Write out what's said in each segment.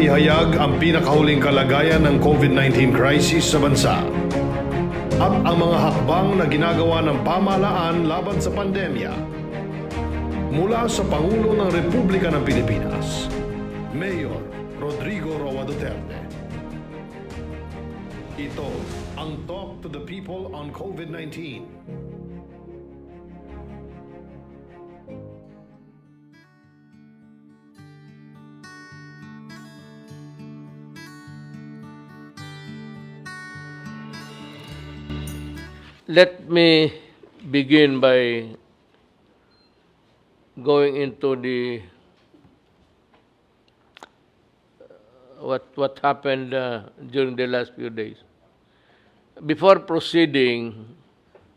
maihayag ang pinakahuling kalagayan ng COVID-19 crisis sa bansa at ang mga hakbang na ginagawa ng pamahalaan laban sa pandemya. Mula sa Pangulo ng Republika ng Pilipinas, Mayor Rodrigo Roa Duterte. Ito ang Talk to the People on COVID-19. Let me begin by going into the what happened during the last few days. Before proceeding,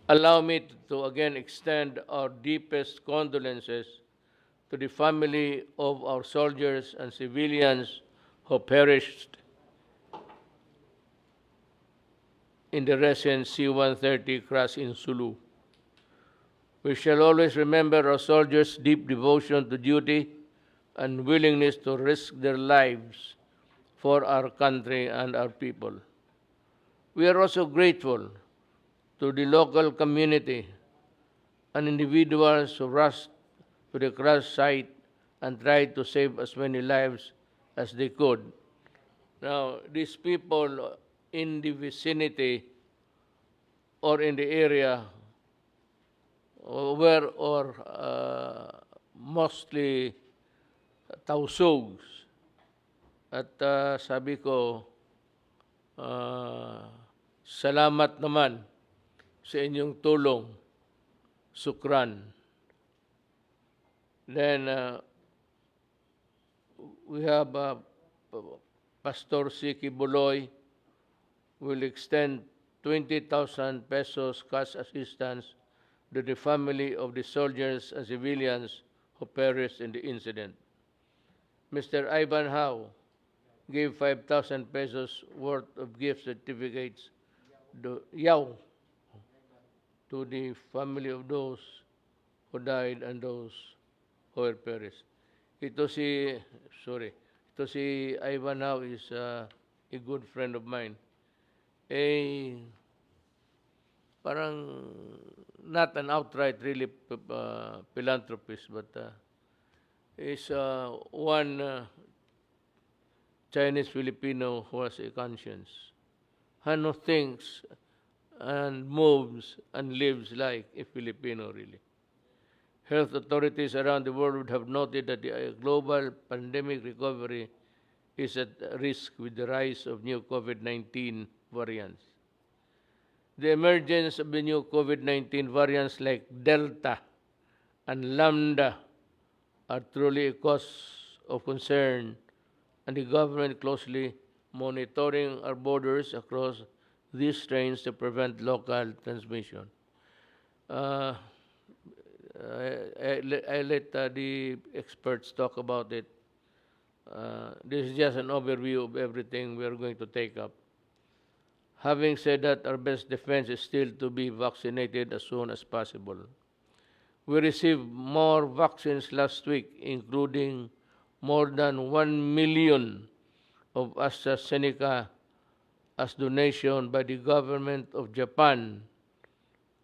allow me to again extend our deepest condolences to the family of our soldiers and civilians who perished in the recent C-130 crash in Sulu. We shall always remember our soldiers' deep devotion to duty and willingness to risk their lives for our country and our people. We are also grateful to the local community and individuals who rushed to the crash site and tried to save as many lives as they could. Now, these people in the vicinity or in the area were mostly Tausugs. At sabi ko, salamat naman sa inyong tulong, sukran. Then we have Pastor Siki Buloy will extend 20,000 pesos cash assistance to the family of the soldiers and civilians who perished in the incident. Mr. Ivan Howe gave 5,000 pesos worth of gift certificates to the family of those who died and those who were perished. Ito si Ivan Howe is a good friend of mine. Parang not an outright really philanthropist, but is one Chinese Filipino who has a conscience, who thinks and moves and lives like a Filipino really. Health authorities around the world would have noted that the global pandemic recovery is at risk with the rise of new COVID-19 variants. The emergence of the new COVID-19 variants like Delta and Lambda are truly a cause of concern, and the government closely monitoring our borders across these strains to prevent local transmission. I let the experts talk about it. This is just an overview of everything we are going to take up. Having said that, our best defense is still to be vaccinated as soon as possible. We received more vaccines last week, including more than 1 million of AstraZeneca as donation by the government of Japan,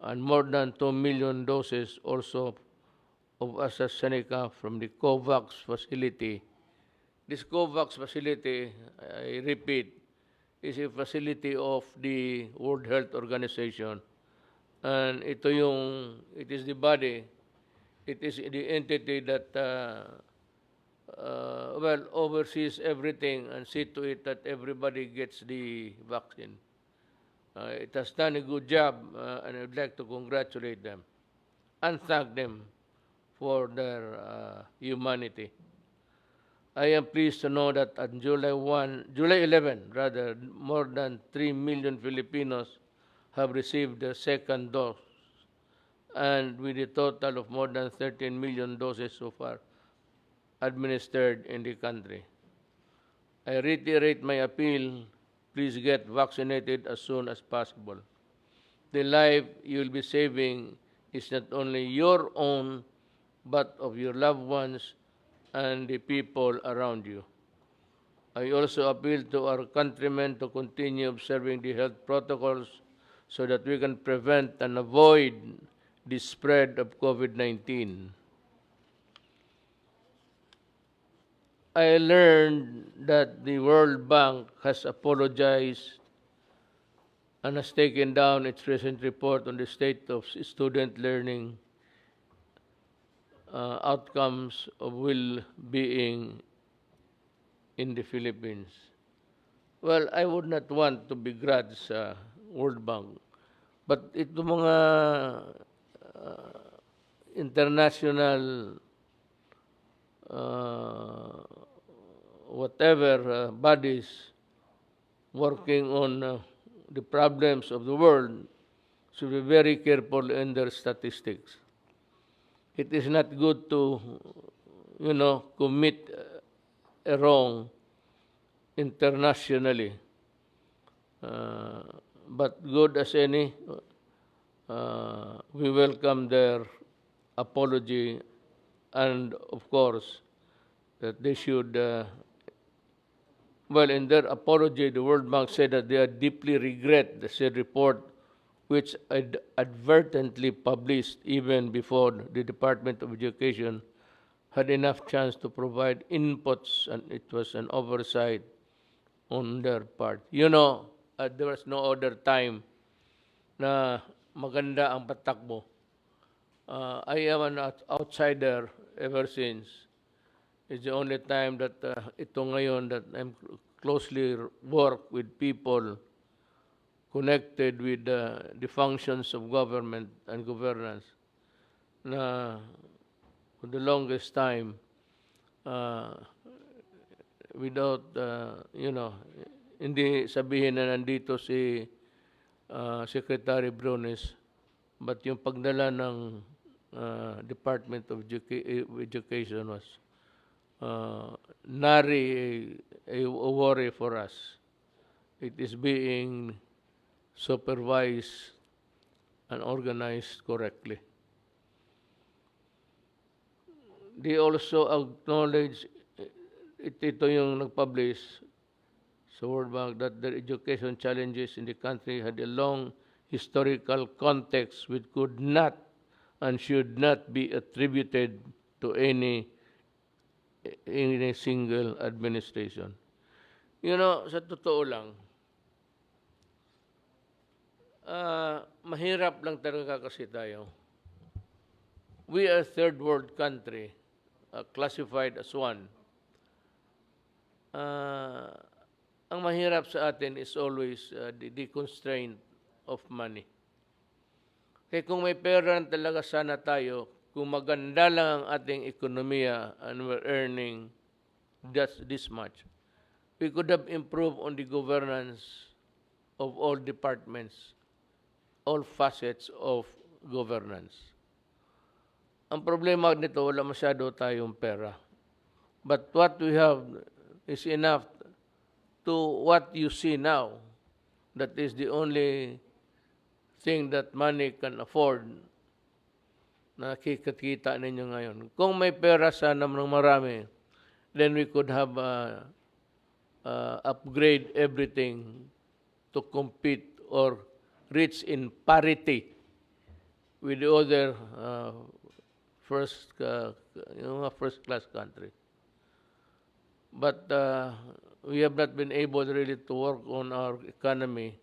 and more than 2 million doses also of AstraZeneca from the COVAX facility. This COVAX facility, I repeat, is a facility of the World Health Organization. And it is the body, it is the entity that oversees everything and see to it that everybody gets the vaccine. It has done a good job, and I would like to congratulate them and thank them for their humanity. I am pleased to know that on July 11, more than 3 million Filipinos have received their second dose, and with a total of more than 13 million doses so far administered in the country. I reiterate my appeal, please get vaccinated as soon as possible. The life you will be saving is not only your own, but of your loved ones and the people around you. I also appeal to our countrymen to continue observing the health protocols so that we can prevent and avoid the spread of COVID-19. I learned that the World Bank has apologized and has taken down its recent report on the state of student learning outcomes of well-being in the Philippines. Well, I would not want to begrudge sa World Bank. But ito mga international bodies working on the problems of the world should be very careful in their statistics. It is not good to, commit a wrong internationally. But good as any, we welcome their apology, and of course, that they should, in their apology, the World Bank said that they deeply regret the said report, which advertently published even before the Department of Education had enough chance to provide inputs, and it was an oversight on their part. There was no other time na maganda ang patakbo. I am an outsider ever since. It's the only time that ito ngayon that I'm closely work with people connected with the functions of government and governance na for the longest time without, hindi sabihin na nandito si Secretary Brunes, but yung pagdala ng Department of Education was nary a worry for us. It is being supervised and organized correctly. They also acknowledge, ito yung nag-publish sa World Bank, that the education challenges in the country had a long historical context which could not and should not be attributed to any single administration. Sa totoo lang, mahirap lang talaga kasi tayo. We are a third world country, classified as one. Ang mahirap sa atin is always the constraint of money. Kaya kung may pera talaga sana tayo, kung maganda lang ang ating ekonomiya and we're earning just this much, we could have improved on the governance of all departments, all facets of governance. Ang problema nito, wala masyado tayong pera. But what we have is enough to what you see now. That is the only thing that money can afford. Nakikita ninyo ngayon. Kung may pera sana ng marami, then we could have upgrade everything to compete or reach in parity with the other first class country. But we have not been able really to work on our economy.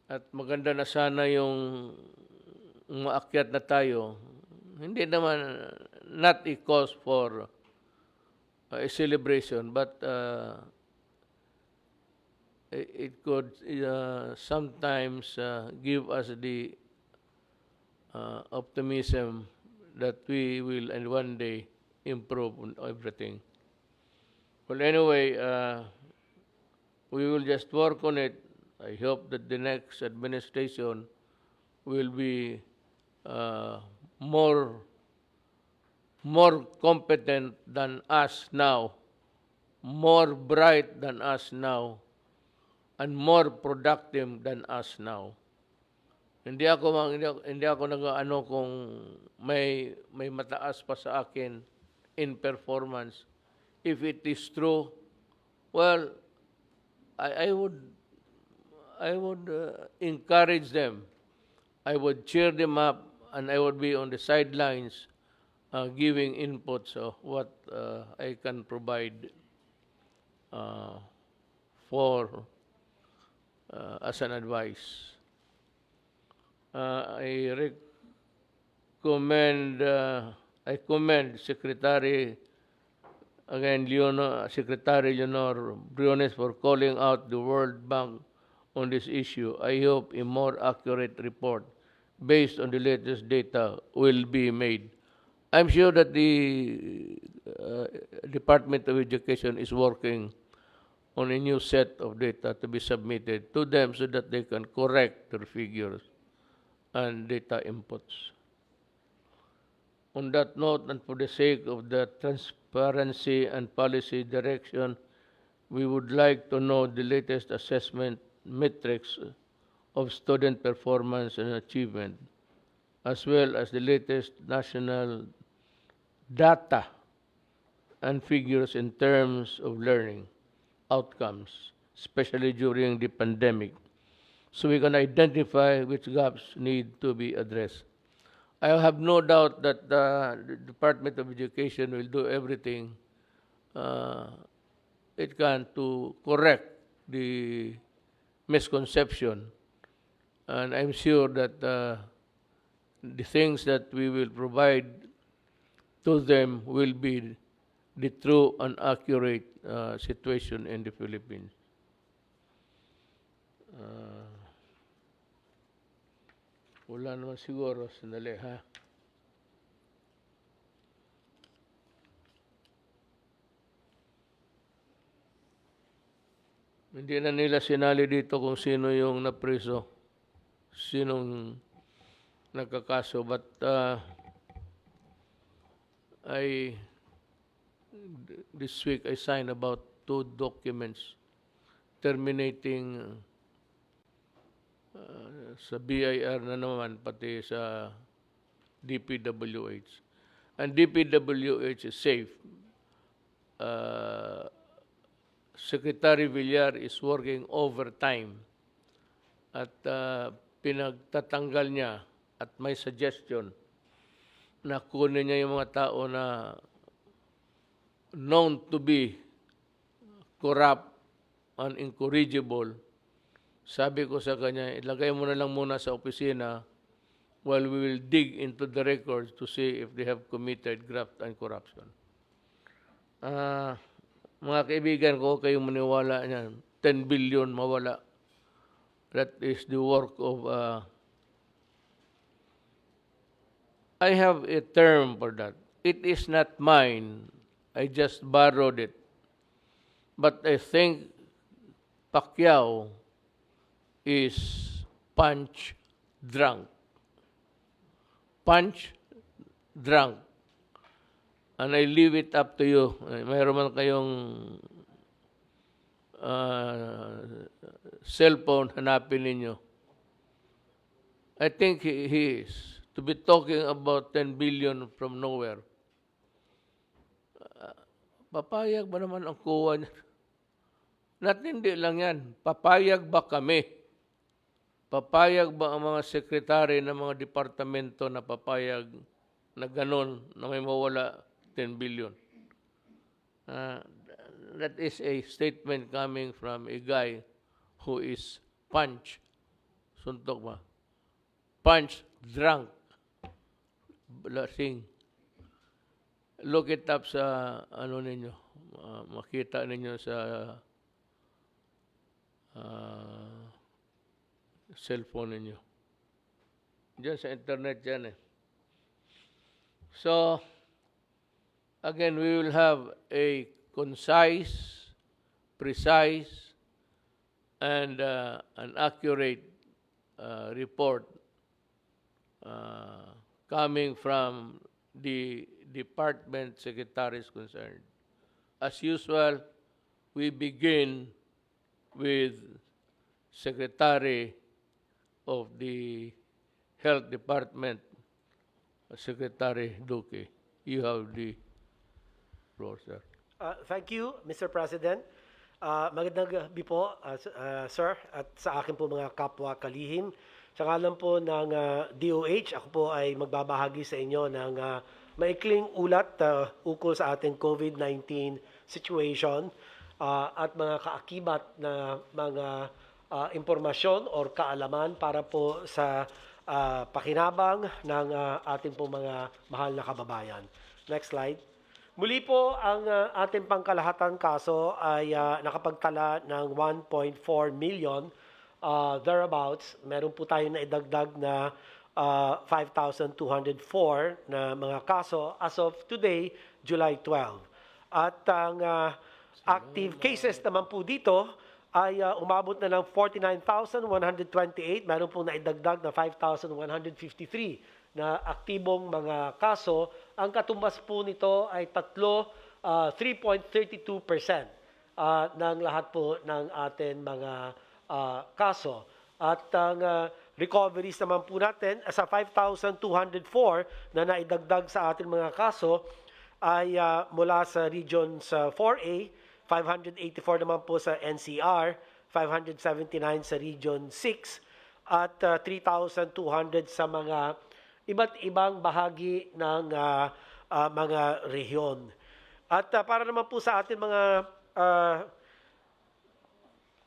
At maganda na sana yung maakyat na tayo. Hindi naman, not a cause for a celebration, but it could sometimes give us the optimism that we will and one day improve on everything. Well, anyway, we will just work on it. I hope that the next administration will be more competent than us now, more bright than us now, and more productive than us now. Hindi ako nag-ano kung may mataas pa sa akin in performance. If it is true Well, I would encourage them. I would cheer them up, and I would be on the sidelines giving inputs of what I can provide uh, for as an advice. I commend I commend Secretary again Secretary Leonor Briones for calling out the World Bank on this issue. I hope a more accurate report based on the latest data will be made. I'm sure that the uh, Department of Education is working on a new set of data to be submitted to them so that they can correct their figures and data inputs. On that note, and for the sake of the transparency and policy direction, we would like to know the latest assessment metrics of student performance and achievement, as well as the latest national data and figures in terms of learning outcomes, especially during the pandemic, so we can identify which gaps need to be addressed. I have no doubt that the Department of Education will do everything uh, it can to correct the misconception, and I'm sure that the things that we will provide to them will be the true and accurate situation in the Philippines. Uh, Wala naman siguro, sandali ha. Hindi na nila sinali dito kung sino yung napreso, sinong nagkakaso. But this week I signed about 2 documents terminating sa BIR na naman, pati sa DPWH. And DPWH is safe. Secretary Villar is working overtime at pinagtatanggal niya at may suggestion na kunin niya yung mga tao na known to be corrupt and incorrigible. Sabi ko sa kanya, ilagay mo na lang muna sa opisina while we will dig into the records to see if they have committed graft and corruption. Mga kaibigan ko, kayong maniwala niyan, 10 billion mawala. That is the work of... I have a term for that. It is not mine. I just borrowed it. But I think Pacquiao is punch drunk. Punch drunk. And I leave it up to you. Mayroon man kayong cellphone, hanapin ninyo. I think he is. To be talking about 10 billion from nowhere. Papayag ba naman ang kuha niya? Not hindi lang yan. Papayag ba kami? Papayag ba ang mga sekretary ng mga departamento na papayag na ganon na may mawala 10 billion? That is a statement coming from a guy who is punch. Suntok ba? Punch drunk. Lasing. Look it up sa ano ninyo. Makita ninyo sa cellphone ninyo. Diyan sa internet yan eh. So, again, we will have a concise, precise, and an accurate report coming from the department secretaries concerned. As usual, we begin with Secretary of the Health Department, Secretary Duque. You have the floor, sir. Thank you, Mr. President. Magandang gabi po, sir, at sa akin po mga kapwa kalihim. Sa ngalan po ng DOH, ako po ay magbabahagi sa inyo ng maikling ulat ukol sa ating COVID-19 situation at mga kaakibat na mga impormasyon or kaalaman para po sa pakinabang ng ating po mga mahal na kababayan. Next slide. Muli po, ang ating pangkalahatan kaso ay nakapagtala ng 1.4 million thereabouts. Meron po tayo na idagdag na 5,204 na mga kaso as of today, July 12. At ang active cases naman po dito ay umabot na ng 49,128. Meron po na idagdag na 5,153 na aktibong mga kaso. Ang katumbas po nito ay 3.32% ng lahat po ng ating mga kaso. At ang recoveries naman po natin sa 5,204 na naidagdag sa ating mga kaso ay mula sa regions 4A, 584 naman po sa NCR, 579 sa Region 6, at 3,200 sa mga iba't ibang bahagi ng mga rehiyon. At para naman po sa ating mga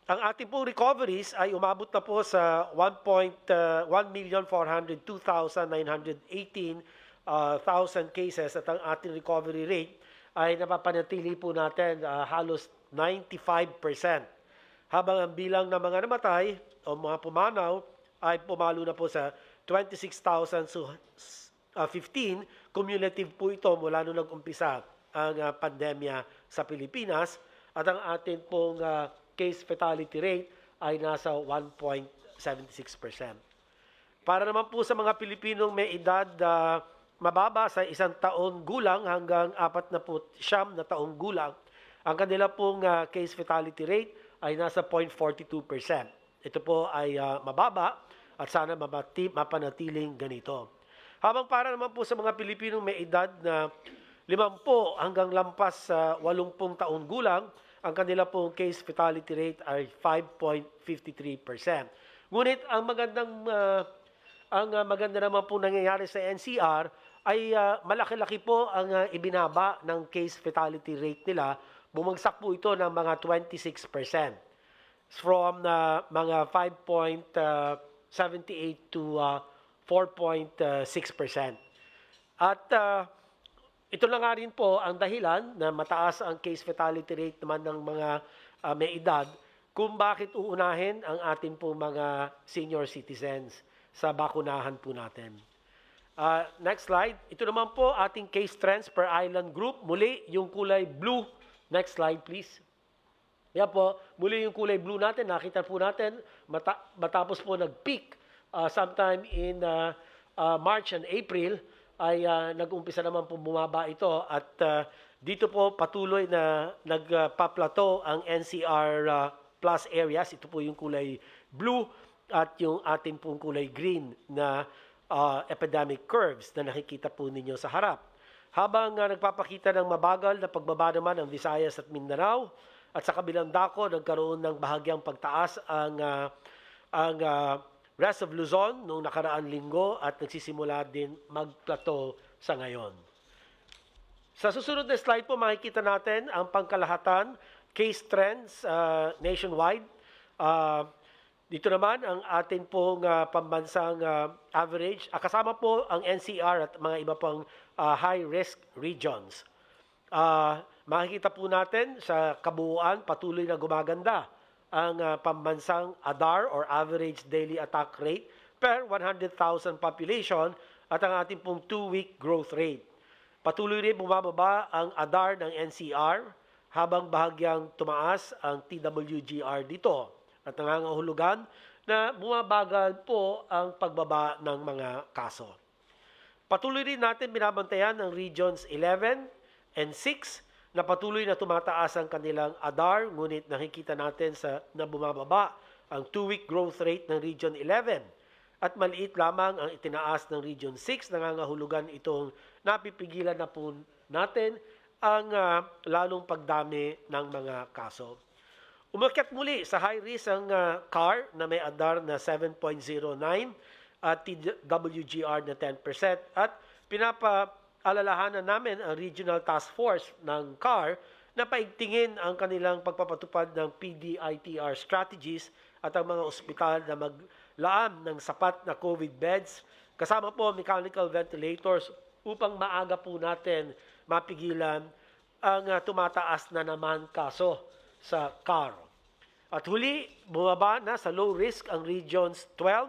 ang ating pong recoveries ay umabot na po sa 1,402,918 cases at ang ating recovery rate ay napapanatili po natin halos 95%. Habang ang bilang ng mga namatay o mga pumanaw ay pumalo na po sa 26,015. Cumulative po ito mula nung nag-umpisa ang pandemya sa Pilipinas at ang atin pong case fatality rate ay nasa 1.76%. Para naman po sa mga Pilipinong may edad mababa sa 1 taon gulang hanggang 49 na taong gulang, ang kanila pong case fatality rate ay nasa 0.42%. Ito po ay mababa at sana mapanatiling ganito. Habang para naman po sa mga Pilipinong may edad na 50 hanggang lampas sa 80 taon gulang, ang kanila pong case fatality rate ay 5.53%. Ngunit ang maganda naman po nangyayari sa NCR ay malaki-laki po ang ibinaba ng case fatality rate nila. Bumagsak po ito ng mga 26% from mga 5.78 to 4.6%. At ito na nga rin po ang dahilan na mataas ang case fatality rate naman ng mga may edad kung bakit uunahin ang ating po mga senior citizens sa bakunahan po natin. Next slide. Ito naman po ating case trends per island group. Muli yung kulay blue. Next slide please. Yan po, muli yung kulay blue natin, nakita po natin, matapos po nag-peak sometime in March and April, ay nag-umpisa naman po bumaba ito at dito po patuloy na nagpa-plateau ang NCR plus areas. Ito po yung kulay blue at yung ating pong kulay green na epidemic curves na nakikita po ninyo sa harap. Habang nagpapakita ng mabagal na pagbaba naman ng Visayas at Mindanao, at sa kabilang dako, nagkaroon ng bahagyang pagtaas ang rest of Luzon noong nakaraan linggo at nagsisimula din mag-plateau sa ngayon. Sa susunod na slide po, makikita natin ang pangkalahatan case trends nationwide. Dito naman ang atin pong pambansang average. Kasama po ang NCR at mga iba pang high-risk regions. Makikita po natin sa kabuuan patuloy na gumaganda ang pambansang ADAR or Average Daily Attack Rate per 100,000 population at ang ating pong 2-week growth rate. Patuloy rin bumababa ang ADAR ng NCR habang bahagyang tumaas ang TWGR dito at nangangahulugan na bumabagal po ang pagbaba ng mga kaso. Patuloy rin natin binabantayan ang Regions 11 and 6 na patuloy na tumataas ang kanilang ADAR, ngunit nakikita natin na bumababa ang 2-week growth rate ng Region 11 at maliit lamang ang itinaas ng Region 6, nangangahulugan itong napipigilan na po natin ang lalong pagdami ng mga kaso. Umakyat muli sa high risk ang CAR na may ADAR na 7.09 at TWGR na 10%. At pinapaalalahanan namin ang Regional Task Force ng CAR na paigtingin ang kanilang pagpapatupad ng PDITR strategies at ang mga ospital na maglaan ng sapat na COVID beds, kasama po mechanical ventilators upang maaga po natin mapigilan ang tumataas na naman kaso sa CAR. At huli, bumaba na sa low risk ang regions 12,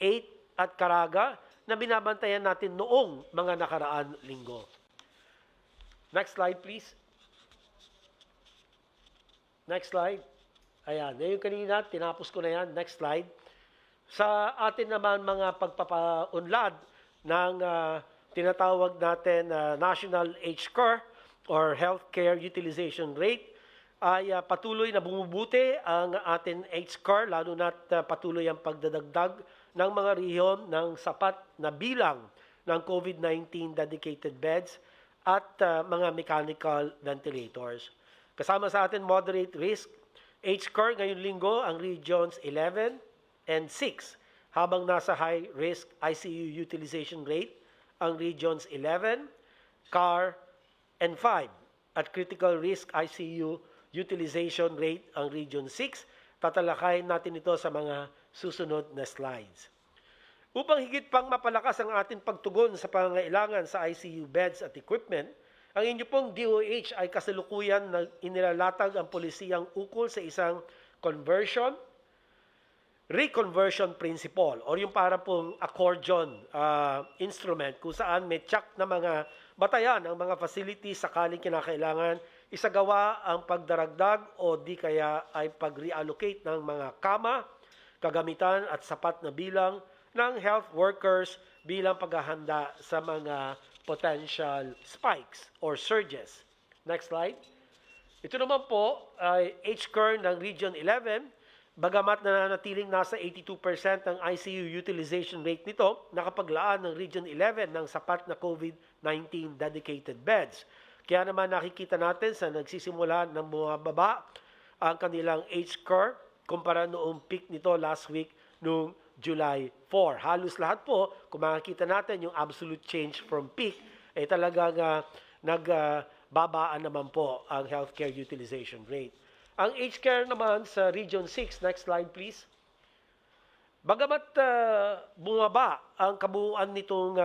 8 at Caraga na binabantayan natin noong mga nakaraan linggo. Next slide please. Next slide. Ayan, yung kanina, tinapos ko na yan. Next slide. Sa atin naman mga pagpapaunlad ng tinatawag natin National HCAR or Healthcare Utilization Rate, ay patuloy na bumubuti ang ating HCAR, lalo na't patuloy ang pagdadagdag ng mga rehiyon ng sapat na bilang ng COVID-19 dedicated beds at mga mechanical ventilators. Kasama sa atin moderate risk, HCAR ngayong linggo ang regions 11 and 6, habang nasa high risk ICU utilization rate ang regions 11, CAR, and 5, at critical risk ICU utilization rate ang region 6. Tatalakayin natin ito sa mga susunod na slides. Upang higit pang mapalakas ang ating pagtugon sa pangangailangan sa ICU beds at equipment, ang inyo pong DOH ay kasalukuyan na inilalatag ang polisiyang ukol sa isang reconversion principle or yung para pong accordion instrument kung saan may tsak na mga batayan ang mga facilities sakaling kinakailangan isagawa ang pagdaragdag o di kaya ay pag-reallocate ng mga kama, kagamitan at sapat na bilang ng health workers bilang paghahanda sa mga potential spikes or surges. Next slide. Ito naman po ay HCAR ng Region 11. Bagamat nananatiling nasa 82% ang ICU utilization rate nito, nakapaglaan ng Region 11 ng sapat na COVID-19 dedicated beds. Kaya naman nakikita natin sa nagsisimula ng bumababa ang kanilang HCAR kumpara noong peak nito last week noong July 4. Halos lahat po, kung makikita natin yung absolute change from peak, ay talagang nagbabaan naman po ang healthcare utilization rate. Ang HCAR naman sa Region 6, next slide please. Bagamat bumaba ang kabuuan nitong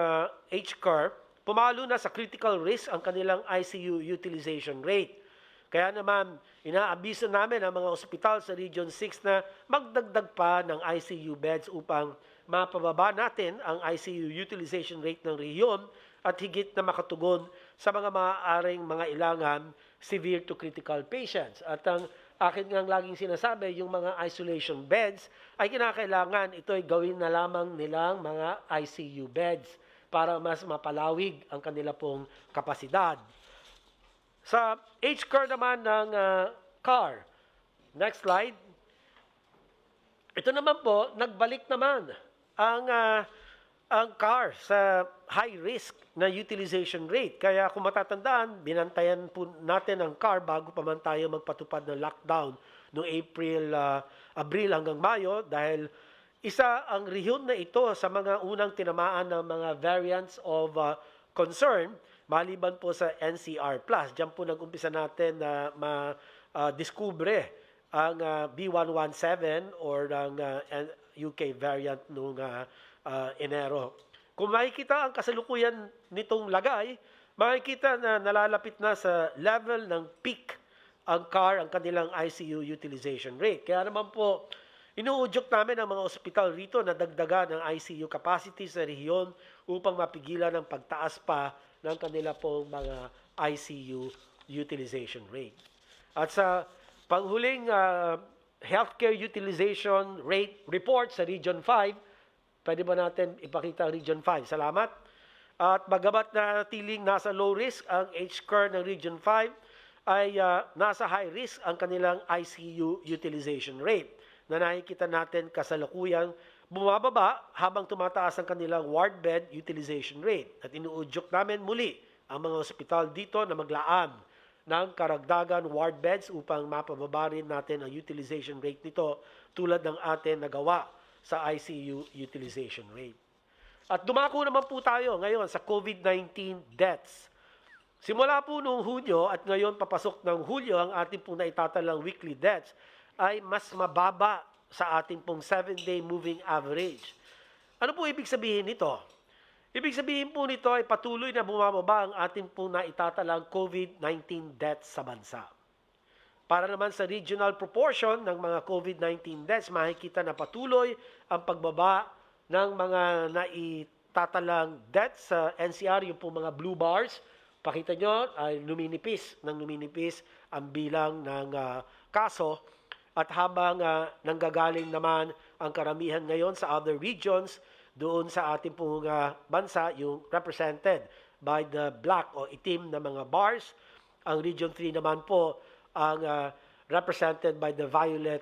HCAR, pumalo na sa critical risk ang kanilang ICU utilization rate. Kaya naman, inaabiso namin ang mga ospital sa Region 6 na magdagdag pa ng ICU beds upang mapababa natin ang ICU utilization rate ng rehiyon at higit na makatugon sa mga maaaring mga ilangan severe to critical patients. At ang akin ngang laging sinasabi, yung mga isolation beds ay kinakailangan ito ay gawin na lamang nilang mga ICU beds para mas mapalawig ang kanila pong kapasidad. Sa HCAR naman ng CAR, next slide. Ito naman po, nagbalik naman ang CAR sa high risk na utilization rate. Kaya kung matatandaan, binantayan po natin ang CAR bago pa man tayo magpatupad ng lockdown noong Abril hanggang Mayo dahil isa ang rehiyon na ito sa mga unang tinamaan ng mga variants of concern maliban po sa NCR+. Diyan po nag-umpisa natin na ma-discover ang B117 or ang UK variant noong Enero. Kung makikita ang kasalukuyan nitong lagay, makikita na nalalapit na sa level ng peak ang CAR, ang kanilang ICU utilization rate. Kaya naman po, inuudyok namin ang mga ospital rito na dagdagan ng ICU capacity sa rehiyon upang mapigilan ang pagtaas pa ng kanila pong mga ICU utilization rate. At sa panghuling healthcare utilization rate report sa Region 5, pwede ba natin ipakita ang Region 5? Salamat. At bagamat na tiling nasa low risk ang HCAR ng Region 5, ay nasa high risk ang kanilang ICU utilization rate na nakikita natin kasalukuyang bumababa habang tumataas ang kanilang ward bed utilization rate. At inuudyok namin muli ang mga ospital dito na maglaan ng karagdagan ward beds upang mapababa rin natin ang utilization rate nito tulad ng atin nagawa sa ICU utilization rate. At dumako naman po tayo ngayon sa COVID-19 deaths. Simula po noong Hunyo at ngayon papasok ng Hulyo ang ating pong naitatalang weekly deaths ay mas mababa sa ating pong 7-day moving average. Ano po ibig sabihin nito? Ibig sabihin po nito ay patuloy na bumababa ang ating pong naitatalang COVID-19 deaths sa bansa. Para naman sa regional proportion ng mga COVID-19 deaths, makikita na patuloy ang pagbaba ng mga naitatalang deaths sa NCR, yung pong mga blue bars. Pakita nyo, ay numinipis ang bilang ng kaso. At habang nanggagaling naman ang karamihan ngayon sa other regions, doon sa ating pong bansa, yung represented by the black o itim na mga bars. Ang Region 3 naman po ang represented by the violet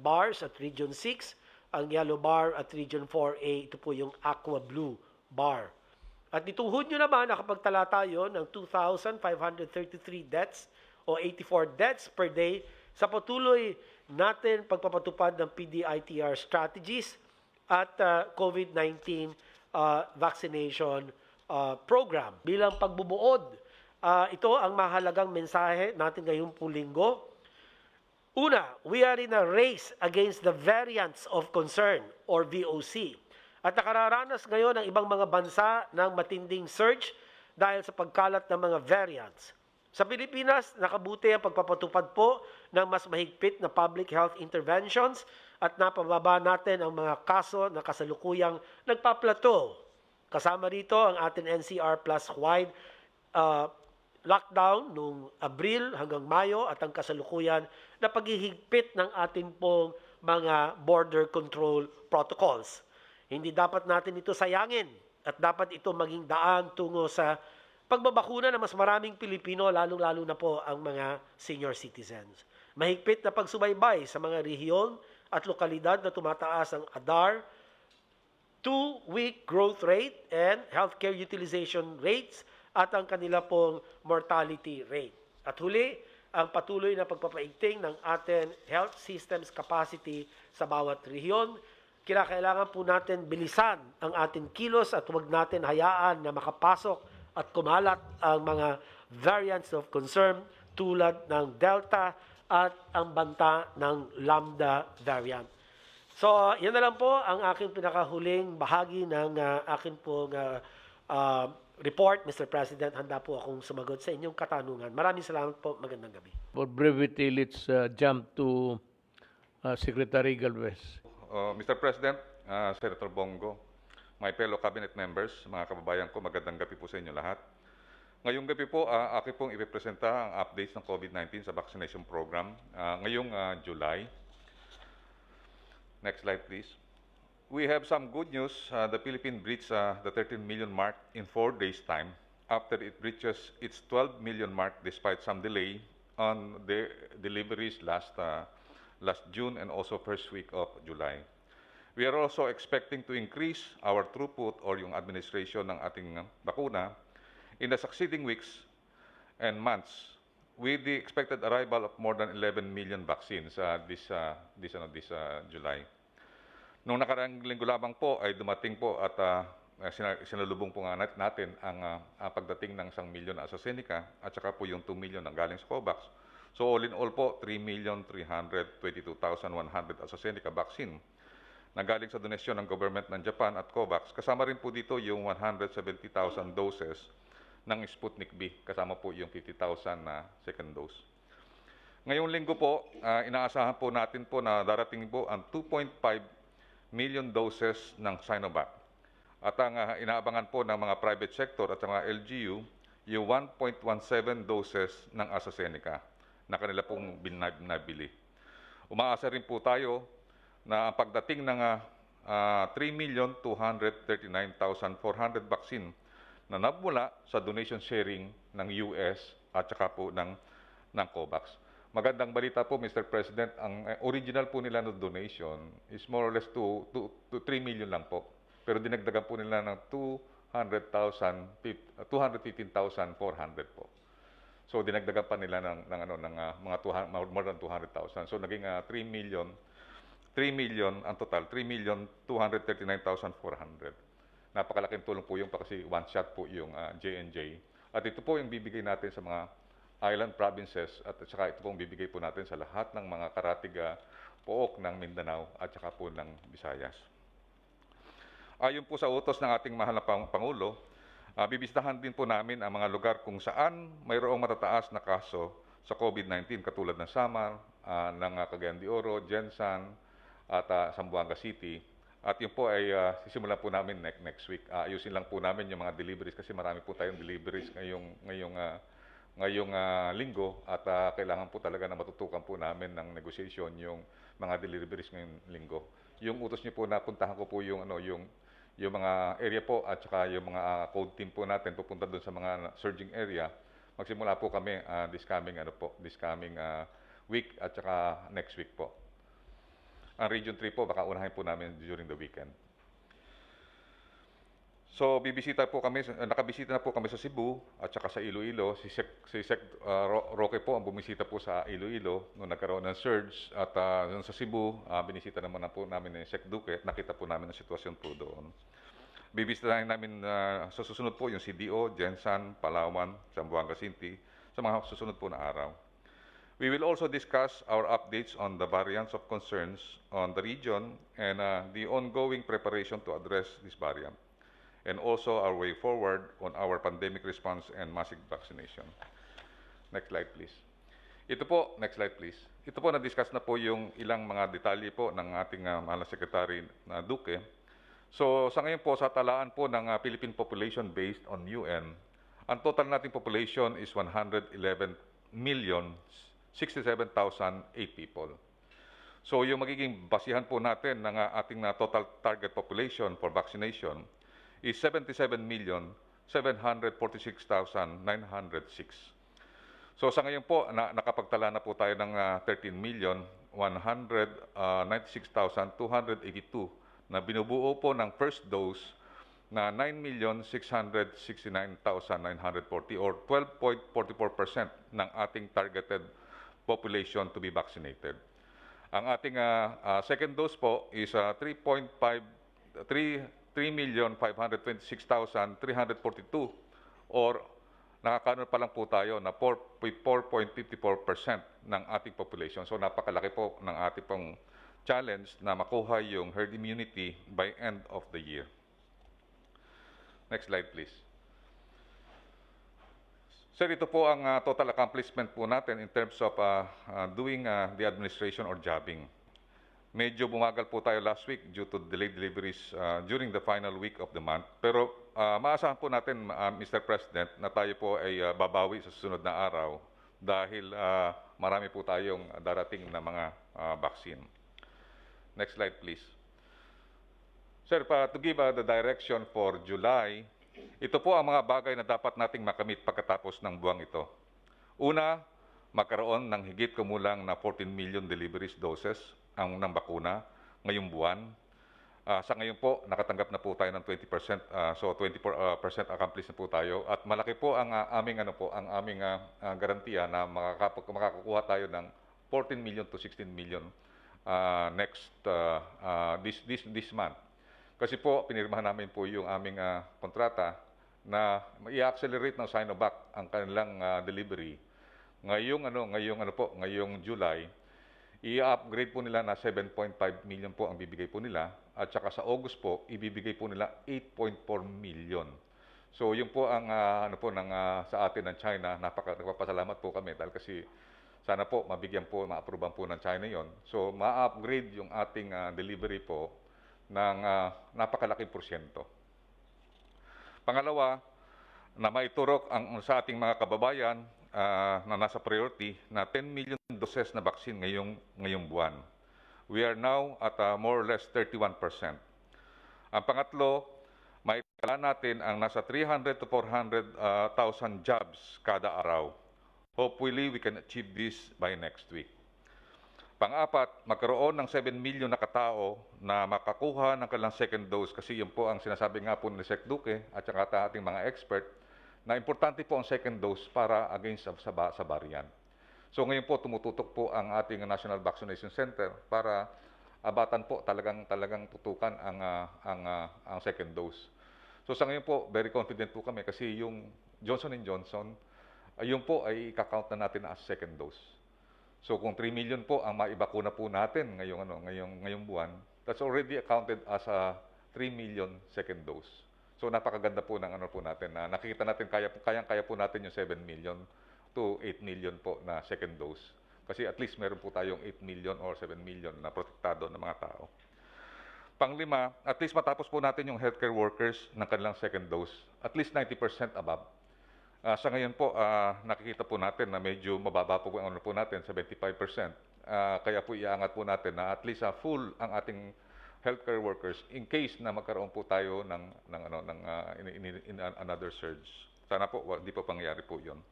bars at Region 6. Ang yellow bar at Region 4A, ito po yung aqua blue bar. At itong Hunyo naman, nakapagtala tayo ng 2,533 deaths o 84 deaths per day sa patuloy natin pagpapatupad ng PDITR strategies at COVID-19 vaccination program. Bilang pagbubuod, ito ang mahalagang mensahe natin ngayong linggo. Una, we are in a race against the variants of concern or VOC. At nakararanas ngayon ang ibang mga bansa ng matinding surge dahil sa pagkalat ng mga variants. Sa Pilipinas, nakabuti ang pagpapatupad po ng mas mahigpit na public health interventions at napababa natin ang mga kaso na kasalukuyang nagpaplato. Kasama rito ang ating NCR plus wide lockdown noong Abril hanggang Mayo at ang kasalukuyan na paghihigpit ng ating pong mga border control protocols. Hindi dapat natin ito sayangin at dapat ito maging daan tungo sa pagbabakuna ng mas maraming Pilipino, lalong-lalo na po ang mga senior citizens. Mahigpit na pagsubaybay sa mga rehiyon at lokalidad na tumataas ang ADAR, 2-week growth rate and healthcare utilization rates at ang kanila pong mortality rate. At huli, ang patuloy na pagpapaigting ng ating health systems capacity sa bawat rehiyon. Kailangan po natin bilisan ang ating kilos at huwag natin hayaan na makapasok at kumalat ang mga variants of concern tulad ng Delta at ang banta ng Lambda variant. So, yan na lang po ang aking pinakahuling bahagi ng aking pong report, Mr. President. Handa po akong sumagot sa inyong katanungan. Maraming salamat po. Magandang gabi. For brevity, let's jump to Secretary Galvez. Mr. President, Senator Bongo, my fellow cabinet members, mga kababayan ko, magandang gabi po sa inyo lahat. Ngayong gabi po, akin pong ipipresenta ang updates ng COVID-19 sa vaccination program ngayong July. Next slide, please. We have some good news. The Philippines reached the 13 million mark in 4 days' time after it reaches its 12 million mark despite some delay on the deliveries last June and also first week of July. We are also expecting to increase our throughput or yung administration ng ating bakuna in the succeeding weeks and months with the expected arrival of more than 11 million vaccines this July. Noong nakaraang linggo lamang po ay dumating po at sinalubong po nga natin ang pagdating ng 1 milyon na AstraZeneca at saka po yung 2 million ang galing sa COVAX. So all in all po, 3,322,100 AstraZeneca vaccine na galing sa donasyon ng government ng Japan at COVAX. Kasama rin po dito yung 170,000 doses ng Sputnik V. Kasama po yung 50,000 na second dose. Ngayong linggo po, inaasahan po natin po na darating po ang 2.5 million doses ng Sinovac. At ang inaabangan po ng mga private sector at mga LGU, yung 1.17 doses ng AstraZeneca na kanila pong binabili. Umaasa rin po tayo na ang pagdating ng 3,239,400 vaccine na nagmula sa donation sharing ng US at saka po ng COVAX. Magandang balita po, Mr. President, ang original po nila na donation is more or less to 3 million lang po. Pero dinagdagan po nila ng 215,400 po. So dinagdagan pa nila ng mga more than 200,000. So naging 3 million ang total, 3,239,400. Napakalaking tulong po yung kasi one shot po yung J&J. At ito po yung bibigay natin sa mga island provinces at saka ito po yung bibigay po natin sa lahat ng mga karatig pook ng Mindanao at saka po ng Visayas. Ayon po sa utos ng ating mahal na Pangulo, bibisitahan din po namin ang mga lugar kung saan mayroong matataas na kaso sa COVID-19 katulad ng Samar, ng Cagayan de Oro, Jensan at Zamboanga City. At yun po ay sisimulan po namin next week. Ayusin lang po namin yung mga deliveries kasi marami po tayong deliveries ngayong linggo at kailangan po talaga na matutukan po namin ng negotiation yung mga deliveries ngayong linggo. Yung utos niyo po na puntahan ko po yung mga area po at saka yung mga code team po natin pupunta doon sa mga surging area. Magsimula po kami this coming week at saka next week po. Ang Region 3 po, baka unahin po namin during the weekend. So, nakabisita na po kami sa Cebu at saka sa Iloilo. Si Sec Roque po ang bumisita po sa Iloilo nung nagkaroon ng surge. At sa Cebu, binisita naman na po namin ni Sec Duque at nakita po namin ang sitwasyon po doon. Bibisitahin namin sa susunod po yung CDO, Jensan, Palawan, Zamboanga City sa mga susunod po na araw. We will also discuss our updates on the variants of concerns on the region and the ongoing preparation to address this variant, and also our way forward on our pandemic response and massive vaccination. Next slide, please. Next slide, please. Ito po, na-discuss na po yung ilang mga detalye po ng ating mahal na Secretary na Duque. So, sa ngayon po, sa talaan po ng Philippine population based on UN, ang total nating population is 111,067,008 people. So, yung magiging basihan po natin ng ating total target population for vaccination is 77,746,906. So, sa ngayon po, nakapagtala na po tayo ng 13,196,282 na binubuo po ng first dose na 9,669,940 or 12.44% ng ating targeted population to be vaccinated. Ang ating second dose po is 3,526,342 or nakakaano pa lang po tayo na 4.54% ng ating population. So napakalaki po ng ating pong challenge na makuha yung herd immunity by end of the year. Next slide, please. Sir, ito po ang total accomplishment po natin in terms of doing the administration or jobbing. Medyo bumagal po tayo last week due to delayed deliveries during the final week of the month. Pero maasahan po natin, Mr. President, na tayo po ay babawi sa susunod na araw dahil marami po tayong darating na mga vaccine. Next slide, please. Sir, to give the direction for July, ito po ang mga bagay na dapat nating makamit pagkatapos ng buwang ito. Una, magkaroon ng higit kumulang na 14 million deliveries doses ng bakuna ngayong buwan. Sa ngayon po, nakatanggap na po tayo ng 20%, so 24% accomplished na po tayo. At malaki po ang aming garantiya na makakakuha tayo ng 14 million to 16 million this month. Kasi po, pinirmahan namin po yung aming kontrata na i-accelerate ng Sinovac ang kanilang delivery. Ngayong July, i-upgrade po nila na 7.5 million po ang bibigay po nila at saka sa August po, ibibigay po nila 8.4 million. So, yun po ang sa atin ng China. Nagpapasalamat po kami dahil kasi sana po mabigyan po, ma-approvean po ng China yon. So, ma-upgrade yung ating delivery po ng napakalaking porsyento. Pangalawa, na maiturok sa ating mga kababayan na nasa priority na 10 million doses na vaccine ngayong buwan. We are now at more or less 31%. Ang pangatlo, maitala natin ang nasa 300 to 400,000 jobs kada araw. Hopefully, we can achieve this by next week. Pang-apat, magkaroon ng 7 million na katao na makakuha ng kanilang second dose kasi yun po ang sinasabi nga po ni Sec Duque at saka ating mga expert na importante po ang second dose para against sa variant. So ngayon po tumututok po ang ating National Vaccination Center para abatan po talagang tutukan ang second dose. So sa ngayon po, very confident po kami kasi yung Johnson & Johnson, yun po ay kakount na natin as second dose. So kung 3 million po ang maibakuna po natin ngayong buwan, that's already accounted as a 3 million second dose. So napakaganda po ng ano po natin na nakikita natin kaya po natin yung 7 million to 8 million po na second dose. Kasi at least meron po tayong 8 million or 7 million na protektado ng mga tao. Panglima, at least matapos po natin yung healthcare workers ng kanilang second dose, at least 90% above. Sa ngayon po, nakikita po natin na medyo mababa po ang ano po natin, 75%. Kaya po iaangat po natin na at least full ang ating healthcare workers in case na magkaroon po tayo ng another surge. Sana po hindi po pangyayari po 'yon.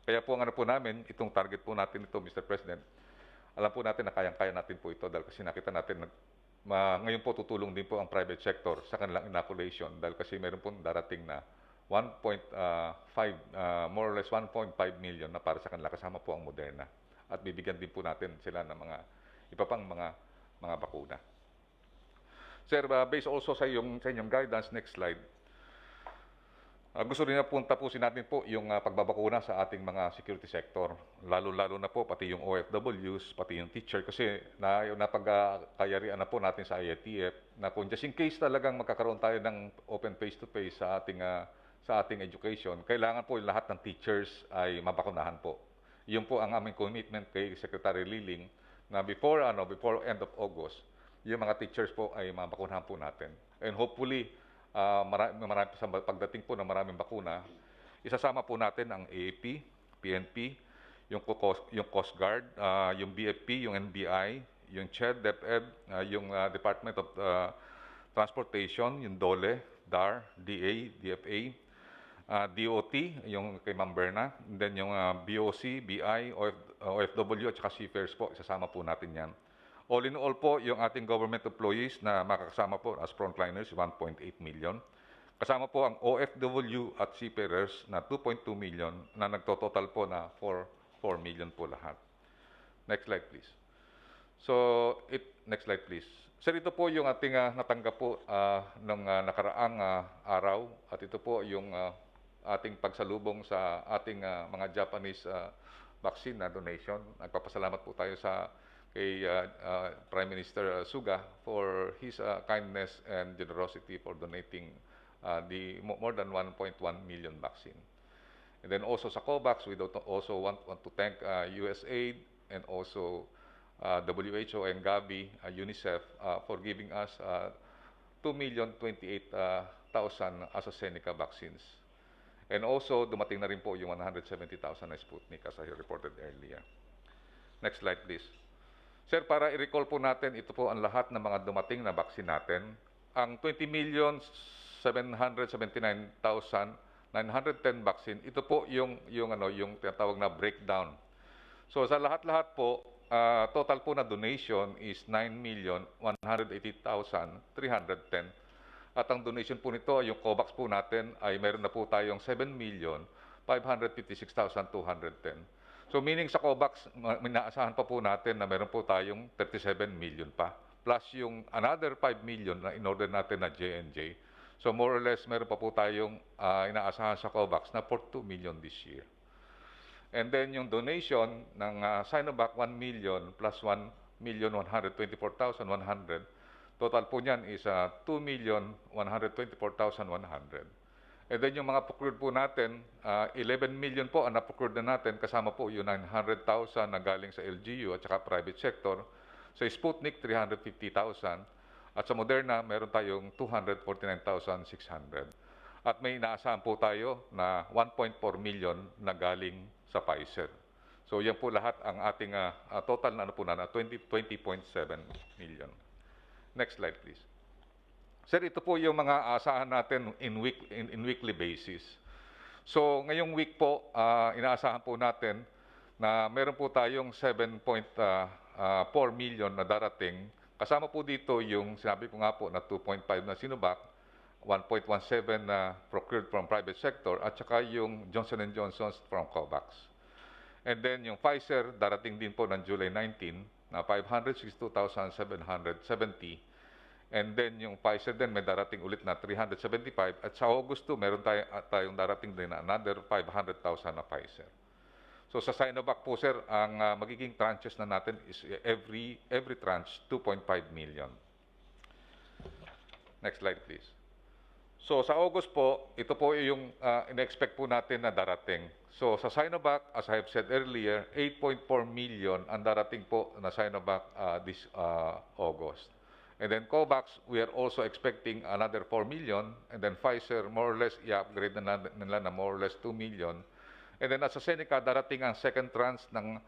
Kaya po ang ano po namin, itong target po natin ito, Mr. President, alam po natin na kayang-kaya natin po ito dahil kasi nakita natin ngayon po tutulong din po ang private sector sa kanilang inoculation dahil kasi meron po darating na 1.5 more or less 1.5 million na para sa kanila kasama po ang Moderna at bibigyan din po natin sila ng mga iba pang mga bakuna. Sir, based also sa inyong guidance, next slide. Gusto rin na tapusin natin po yung pagbabakuna sa ating mga security sector. Lalo-lalo na po pati yung OFWs, pati yung teacher kasi napagkayarian na po natin sa IATF na kung just in case talagang magkakaroon tayo ng open face-to-face sa ating education, kailangan po lahat ng teachers ay mabakunahan po. Yun po ang aming commitment kay Secretary Liling na before end of August, yung mga teachers po ay mabakunahan po natin. And hopefully, pagdating po ng maraming bakuna, isasama po natin ang AAP, PNP, yung Coast Guard, yung BFP, yung NBI, yung CHED, DepEd, yung Department of Transportation, yung DOLE, DAR, DA, DFA, DOT, yung kay Ma'am Berna, and then yung BOC, BI, OFW at saka Seafarers po, isasama po natin yan. All in all po, yung ating government employees na makakasama po as frontliners, 1.8 million. Kasama po ang OFW at seafarers na 2.2 million na nagtototal po na 4 million po lahat. Next slide please. Next slide please. Sir, ito po yung ating natanggap po ng nakaraang araw at ito po yung ating pagsalubong sa ating mga Japanese vaccine na donation. Nagpapasalamat po tayo kay Prime Minister Suga for his kindness and generosity for donating the more than 1.1 million vaccine. And then also sa COVAX, we also want to thank USAID and also WHO and Gavi, UNICEF for giving us 2,028,000 AstraZeneca vaccines. And also dumating na rin po yung 170,000 na Sputnik as I reported earlier. Next slide please. Sir, para i-recall po natin, ito po ang lahat ng mga dumating na vaccine natin. Ang 20,779,910 vaccine, ito po yung tinatawag na breakdown. So sa lahat-lahat po, total po na donation is 9,180,310. At ang donation po nito, yung COVAX po natin, ay meron na po tayong 7,556,210. So meaning sa COVAX, minaasahan pa po natin na meron po tayong 37 million pa. Plus yung another 5 million na in-order natin na J&J. So more or less, meron pa po tayong inaasahan sa COVAX na 42 million this year. And then yung donation ng Sinovac 1 million plus 1,124,100. Total po niyan is 2,124,100. And then yung mga procured po natin, 11 million po ang na-procured na natin, kasama po yung 900,000 na galing sa LGU at saka private sector. Sa Sputnik, 350,000. At sa Moderna, meron tayong 249,600. At may inaasahan po tayo na 1.4 million na galing sa Pfizer. So yan po lahat ang ating total na 20.7 million. Next slide please. Sir, ito po yung mga asahan natin in weekly basis. So, ngayong week po, inaasahan po natin na meron po tayong 7.4 million na darating. Kasama po dito yung sinabi ko nga po na 2.5 na Sinovac 1.17 na procured from private sector at saka yung Johnson & Johnson's from COVAX. And then yung Pfizer, darating din po ng July 19 na 562,770. And then yung Pfizer din may darating ulit na 375. At sa August 2, meron tayong darating din na another 500,000 na Pfizer. So sa Sinovac po sir, ang magiging tranches na natin is every tranche 2.5 million. Next slide please. So sa August po, ito po yung in-expect po natin na darating. So sa Sinovac, as I have said earlier, 8.4 million ang darating po na Sinovac this August. And then COVAX, we are also expecting another 4 million. And then Pfizer, more or less, i-upgrade na nila na more or less 2 million. And then AstraZeneca, darating ang second tranche ng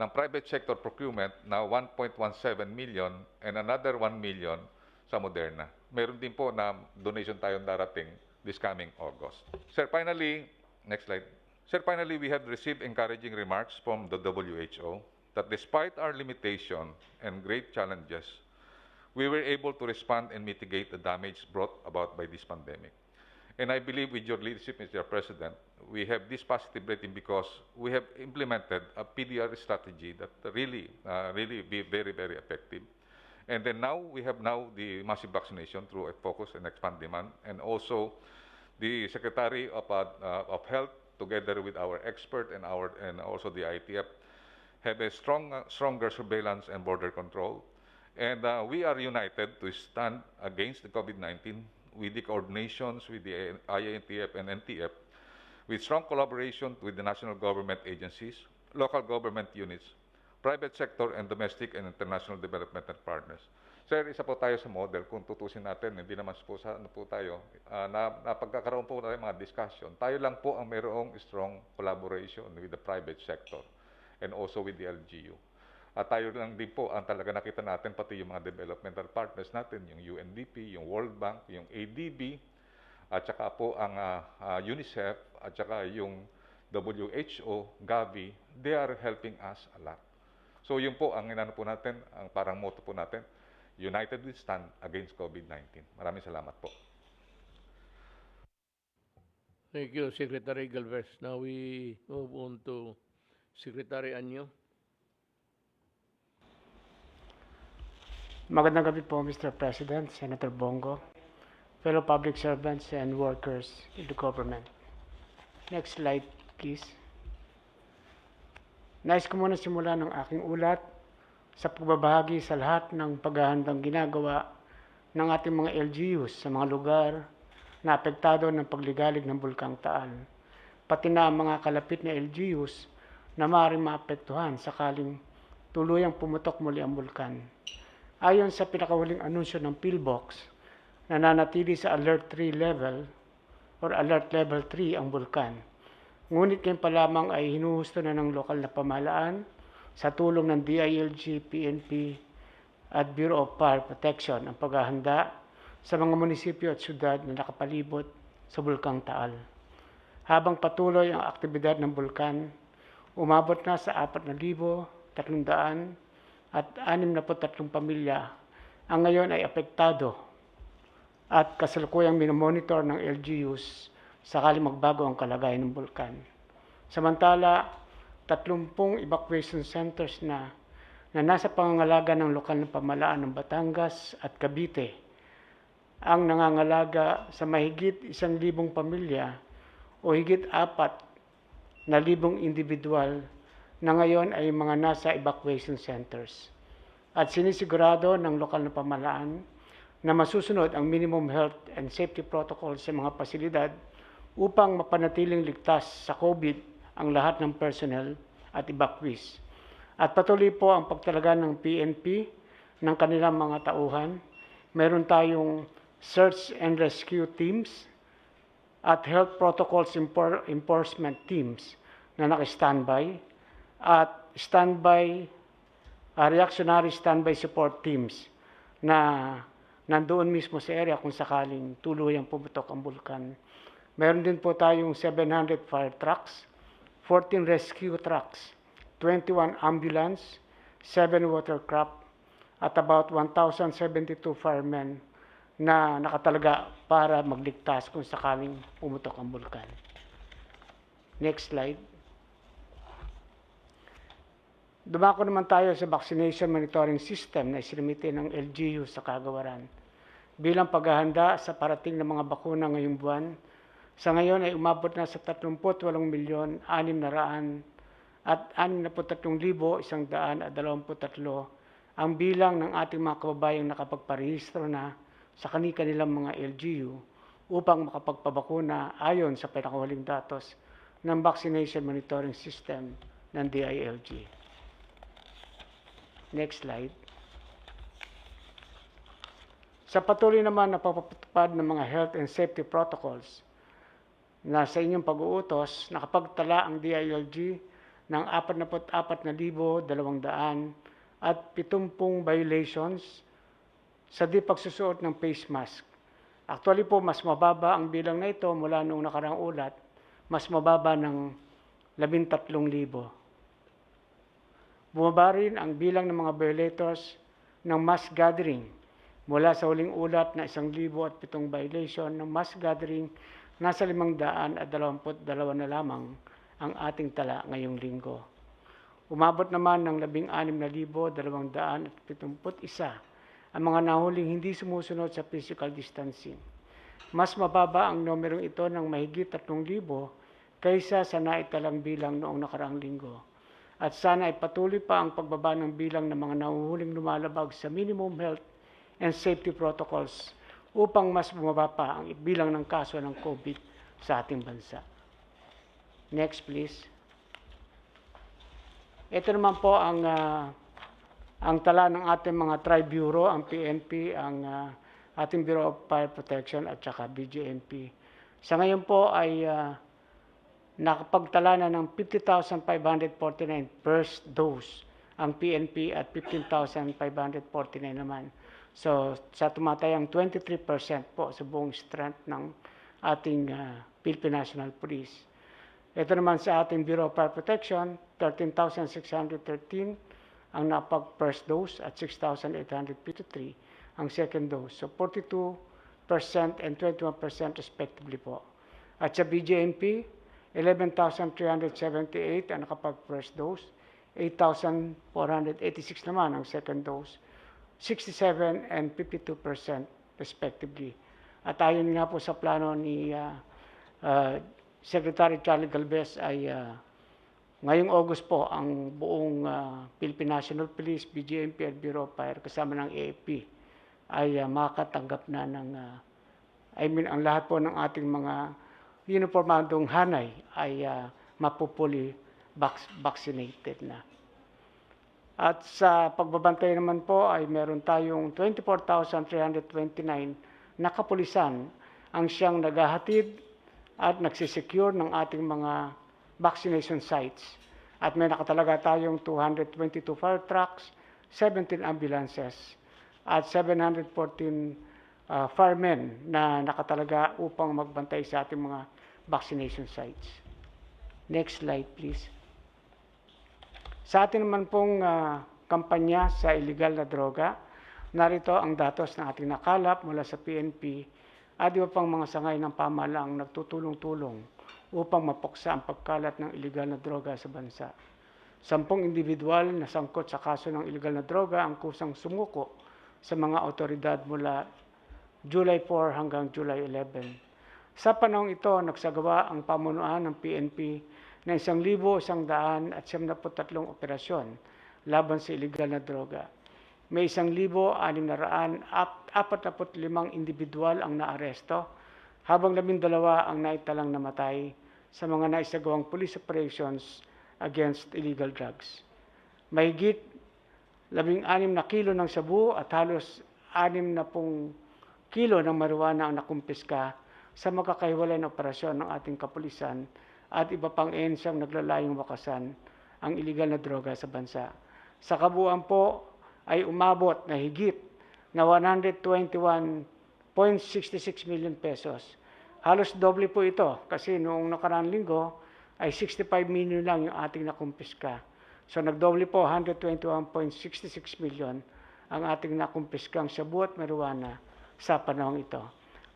private sector procurement na 1.17 million and another 1 million sa Moderna. Meron din po na donation tayong darating this coming August. Sir, finally, next slide. Sir, finally, we have received encouraging remarks from the WHO that despite our limitation and great challenges, we were able to respond and mitigate the damage brought about by this pandemic. And I believe with your leadership, Mr. President, we have this positive rating because we have implemented a PDR strategy that really be very, very effective. And then now, we have the massive vaccination through a focus and expand demand. And also, the Secretary of Health, together with our expert and also the ITF, have a stronger surveillance and border control. And we are united to stand against the COVID-19 with the coordinations with the IATF and NTF, with strong collaboration with the national government agencies, local government units, private sector, and domestic and international developmental partners. Sir, isa po tayo sa model. Kung tutusin natin, hindi naman po tayo, na pagkakaroon po tayo mga discussion, tayo lang po ang mayroong strong collaboration with the private sector and also with the LGU. At tayo lang din po ang talaga nakita natin, pati yung mga developmental partners natin, yung UNDP, yung World Bank, yung ADB, at saka po ang UNICEF, at saka yung WHO, Gavi, they are helping us a lot. So yun po ang inano po natin, ang parang motto po natin, United we stand against COVID-19. Maraming salamat po. Thank you, Secretary Galvez. Now we move on to Secretary Anyo. Magandang gabi po, Mr. President, Senator Bongo, fellow public servants and workers in the government. Next slide, please. Nais ko muna simula ng aking ulat sa pagbabahagi sa lahat ng paghahandang ginagawa ng ating mga LGUs sa mga lugar na apektado ng pagligalig ng Bulkang Taal, pati na ang mga kalapit na LGUs na maaaring maapektuhan sakaling tuluyang pumutok muli ang bulkan. Ayon sa pinakahuling anunsyo ng PhilBox, nananatili sa Alert 3 level or Alert Level 3 ang bulkan. Ngunit ngayon pa lamang ay hinuhusto na ng lokal na pamahalaan sa tulong ng DILG, PNP at Bureau of Fire Protection ang paghahanda sa mga munisipyo at syudad na nakapalibot sa Bulkang Taal. Habang patuloy ang aktibidad ng bulkan, umabot na sa 4,300 at 63 pamilya ang ngayon ay apektado at kasalukuyang minomonitor ng LGUs sakali magbago ang kalagayan ng bulkan. Samantala, 30 evacuation centers na nasa pangangalaga ng lokal na pamahalaan ng Batangas at Cavite ang nangangalaga sa mahigit 1,000 pamilya o higit 4,000 individual na ngayon ay mga nasa evacuation centers. At sinisigurado ng lokal na pamahalaan na masusunod ang minimum health and safety protocols sa mga pasilidad upang mapanatiling ligtas sa COVID ang lahat ng personnel at evacuees. At patuloy po ang pagtalaga ng PNP ng kanilang mga tauhan. Meron tayong search and rescue teams at health protocols enforcement teams na naka-standby at reactionary standby support teams na nandoon mismo sa area kung sakaling tuluyang pumutok ang bulkan. Meron din po tayong 700 fire trucks, 14 rescue trucks, 21 ambulance, 7 watercraft, at about 1,072 firemen na nakatalaga para magligtas kung sakaling pumutok ang bulkan. Next slide. Dumako naman tayo sa vaccination monitoring system na isinumite ng LGU sa kagawaran. Bilang paghahanda sa parating na mga bakuna ngayong buwan, sa ngayon ay umabot na sa 38,600,663,123 ang bilang ng ating mga kababayang nakapagparehistro na sa kani-kanilang mga LGU upang makapagpabakuna ayon sa pinakahuling datos ng vaccination monitoring system ng DILG. Next slide. Sa patuloy naman na pagpapatupad ng mga health and safety protocols na sa inyong pag-uutos, nakapagtala ang DILG ng 44,270 violations sa di pagsusuot ng face mask. Actually po, mas mababa ang bilang na ito mula noong nakaraang ulat, mas mababa ng 13,000. Bumaba rin ang bilang ng mga violators ng mass gathering mula sa huling ulat na 1,007 violation ng mass gathering, nasa 522 na lamang ang ating tala ngayong linggo. Umabot naman ng 16,271 ang mga nahuling hindi sumusunod sa physical distancing. Mas mababa ang numerong ito ng mahigit 3,000 kaysa sa naitalang bilang noong nakaraang linggo. At sana ay patuloy pa ang pagbaba ng bilang ng mga nahuhuling lumalabag sa minimum health and safety protocols upang mas bumaba pa ang bilang ng kaso ng COVID sa ating bansa. Next please. Ito naman po ang tala ng ating mga tri-bureau, ang PNP, ang ating Bureau of Fire Protection at saka BGMP. Sa ngayon po ay nakapagtala na ng 50,549 first dose ang PNP at 15,549 naman. So sa tumatayang 23% po sa buong strength ng ating Philippine National Police. Ito naman sa ating Bureau of Fire Protection, 13,613 ang napag-first dose at 6,853 ang second dose. So 42% and 21% respectively po. At sa BJMP, 11,378 ang nakapag-first dose, 8,486 naman ang second dose, 67 and 52% respectively. At ayon nga po sa plano ni Secretary Charlie Galvez ay ngayong August po ang buong Philippine National Police, BGMP at Bureau of Fire kasama ng AFP ay makatanggap na ng ang lahat po ng ating mga uniformadong hanay ay mapupuli vaccinated na. At sa pagbabantay naman po ay meron tayong 24,329 na kapulisan ang siyang naghahatid at nagsisecure ng ating mga vaccination sites. At may nakatalaga tayong 222 fire trucks, 17 ambulances, at 714 firemen na nakatalaga upang magbantay sa ating mga vaccination sites. Next slide please. Sa atin naman pong kampanya sa illegal na droga, narito ang datos na ating nakalap mula sa PNP at iba pang mga sangay ng pamahalaang nagtutulong-tulong upang mapuksa ang pagkalat ng illegal na droga sa bansa. 10 individual na sangkot sa kaso ng illegal na droga ang kusang sumuko sa mga otoridad mula July 4 hanggang July 11. Sa panahong ito, nagsagawa ang pamunuan ng PNP ng 1,173 operasyon laban sa illegal na droga. May 1,645 individual ang naaresto, habang 12 ang naitalang namatay sa mga naisagawang police operations against illegal drugs. Mahigit 16 na kilo ng sabu at halos 60 kilo ng marijuana ang nakumpiska sa magkakahiwalay na operasyon ng ating kapulisan at iba pang ensyang naglalayong wakasan ang illegal na droga sa bansa. Sa kabuuan po ay umabot na higit na 121.66 million pesos. Halos doble po ito kasi noong nakaraang linggo ay 65 million lang yung ating nakumpiska. So nagdoble po, 121.66 million ang ating nakumpiskang sabu at marijuana sa panahong ito.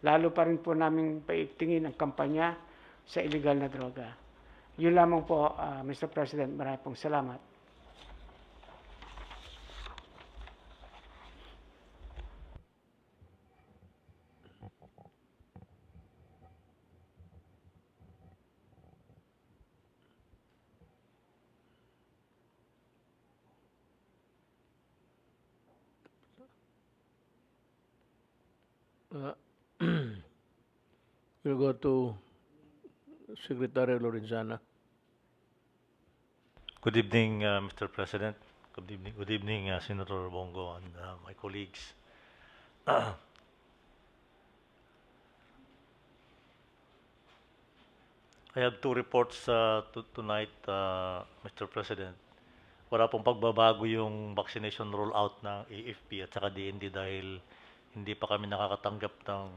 Lalo pa rin po namin paigtingin ang kampanya sa illegal na droga. Yun lamang po, Mr. President. Maraming pong salamat. Uh, we'll go to Secretary Lorenzana. Good evening, Mr. President. Good evening, Senator Bongo and my colleagues. I have two reports tonight, Mr. President. Wala pong pagbabago yung vaccination rollout ng AFP at saka DND dahil hindi pa kami nakakatanggap ng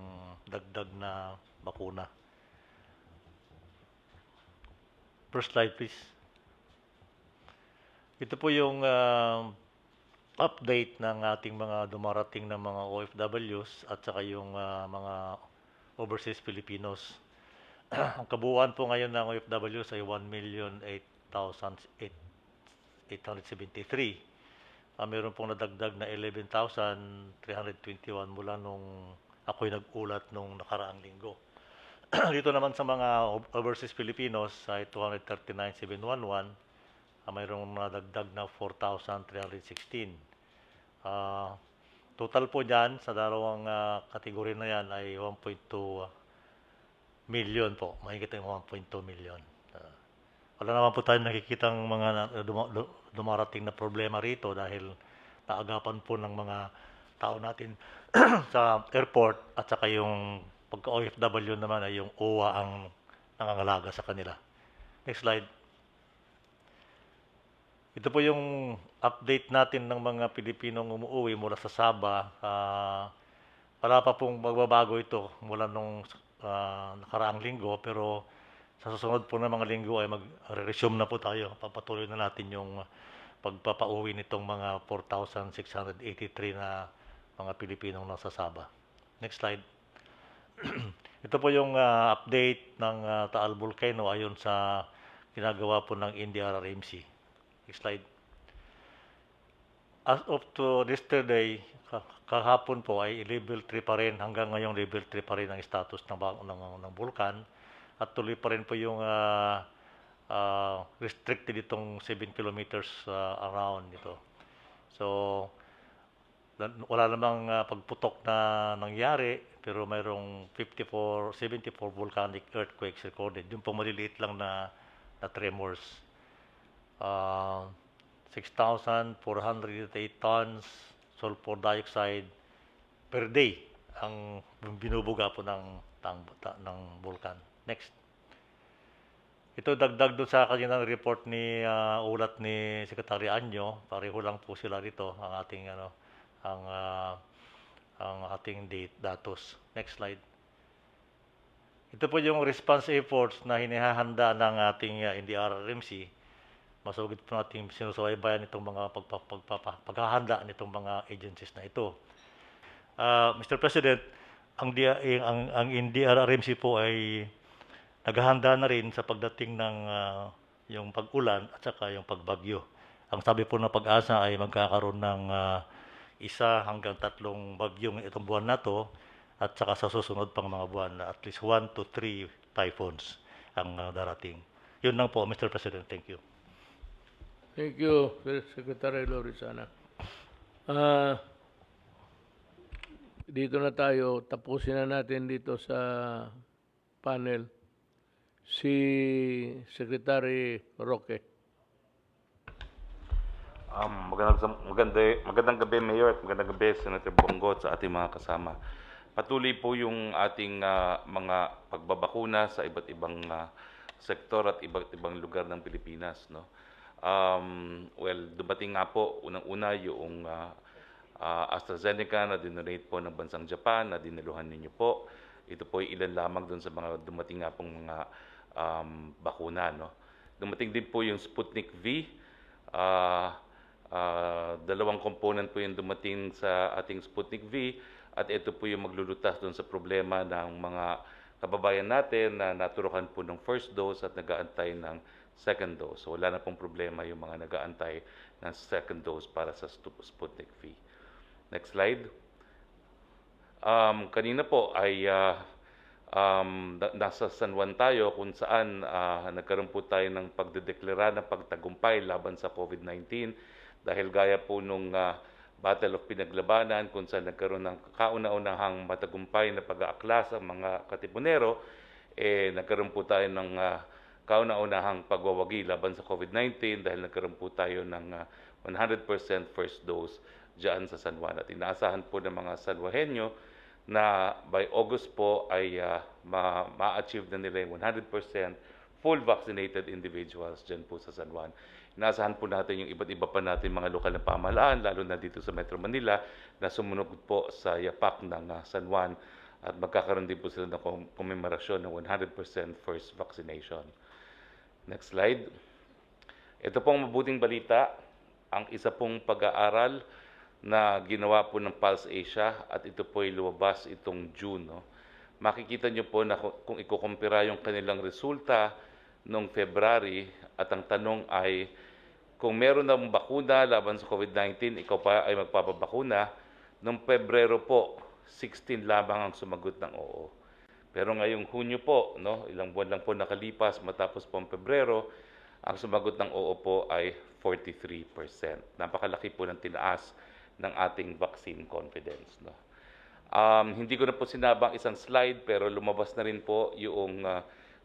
dagdag na bakuna. First slide, please. Ito po yung update ng ating mga dumarating na mga OFWs at saka yung mga overseas Filipinos. Ang kabuuan po ngayon ng OFWs ay 1,008,873. Meron pong nadagdag na 11,321 mula nung ako'y nag-ulat nung nakaraang linggo. Dito naman sa mga overseas Filipinos ay 239,711. Mayroong nadagdag na 4,316. Total po dyan sa dalawang kategory na yan ay 1.2 million po. Mahigit yung 1.2 million. Wala naman po tayong nakikitang mga dumarating na problema rito dahil naagapan po ng mga tao natin sa airport at saka yung pagka-OFW naman ay yung OWA ang nangangalaga sa kanila. Next slide. Ito po yung update natin ng mga Pilipinong umuwi mula sa Sabah. Wala pa pong magbabago ito mula nung nakaraang linggo, pero sa susunod po na mga linggo ay mag-resume na po tayo. Papatuloy na natin yung pagpapauwi nitong mga 4,683 na mga Pilipinong nasa Sabah. Next slide. Ito po yung update ng Taal Volcano ayon sa ginagawa po ng NDRRMC. Next slide. As of to yesterday, kahapon po ay level 3 pa rin. Hanggang ngayong level 3 pa rin ang status ng vulkan. At tuloy pa rin po yung restricted itong 7 kilometers around ito. So, wala namang pagputok na nangyari, pero mayroong 74 volcanic earthquakes recorded. Yung po maliliit lang na tremors. 6,408 tons sulfur dioxide per day ang binubuga po ng vulkan. Next. Ito dagdag doon sa kanilang report ni ulat ni Secretary Anyo. Pareho lang po sila rito ang ating ang ating datos. Next slide. Ito po yung response efforts na hinihahanda ng ating NDRRMC. Masugid po natin sinusubaybayan itong mga paghahanda nitong mga agencies na ito. Mr. President, ang NDRRMC po ay naghahanda na rin sa pagdating ng yung pag-ulan at saka yung pagbagyo. Ang sabi po ng Pag-asa ay magkakaroon ng 1 hanggang 3 bagyo itong buwan na to at saka sa susunod pang mga buwan na at least 1 to 3 typhoons ang darating. Yun lang po, Mr. President. Thank you. Thank you, Secretary Lorenzana. Dito na tayo, tapusin na natin dito sa panel si Secretary Roque. Magandang gabi, Mayor, at magandang gabi, Senator Bongo, sa ating mga kasama. Patuloy po yung ating mga pagbabakuna sa iba't ibang sektor at iba't ibang lugar ng Pilipinas, no? Dumating nga po unang-una yung AstraZeneca na dinonate po ng bansang Japan na dinaluhan ninyo po. Ito po ay ilan lamang doon sa mga dumating nga pong mga bakuna, no? Dumating din po yung Sputnik V. Dalawang component po yung dumating sa ating Sputnik V. at ito po yung maglulutas doon sa problema ng mga kababayan natin na naturukan po ng first dose at nag-aantay ng second dose. So wala na pong problema yung mga nag-aantay ng second dose para sa Sputnik V. Next slide. Kanina po ay nasa San Juan tayo kung saan nagkaroon po tayo ng pagdedeklara ng pagtagumpay laban sa COVID-19 dahil gaya po nung Battle of Pinaglabanan kung saan nagkaroon ng kauna-unahang matagumpay na pag-aaklas ang mga katipunero, nagkaroon po tayo ng kauna-unahang pagwawagi laban sa COVID-19 dahil nagkaroon po tayo ng 100% first dose dyan sa San Juan. At inaasahan po ng mga Sanjuaneño na by August po ay ma-achieve na nila yung 100% full vaccinated individuals dyan po sa San Juan. Inaasahan po natin yung iba't iba pa natin mga lokal na pamahalaan, lalo na dito sa Metro Manila, na sumunod po sa yapak ng San Juan at magkakaroon din po sila ng komemorasyon ng 100% first vaccination. Next slide. Ito pong mabuting balita, ang isa pong pag-aaral na ginawa po ng Pulse Asia at ito po ay lumabas itong June. No? Makikita nyo po na kung ikukumpira yung kanilang resulta noong February at ang tanong ay kung meron ng bakuna laban sa COVID-19, ikaw pa ay magpapabakuna. Noong Pebrero po, 16 lamang ang sumagot ng oo. Pero ngayong Hunyo po, no, ilang buwan lang po nakalipas matapos po ang Pebrero, ang sumagot ng oo po ay 43%. Napakalaki po ng tinaas ng ating vaccine confidence. No? Hindi ko na po sinabang isang slide pero lumabas na rin po yung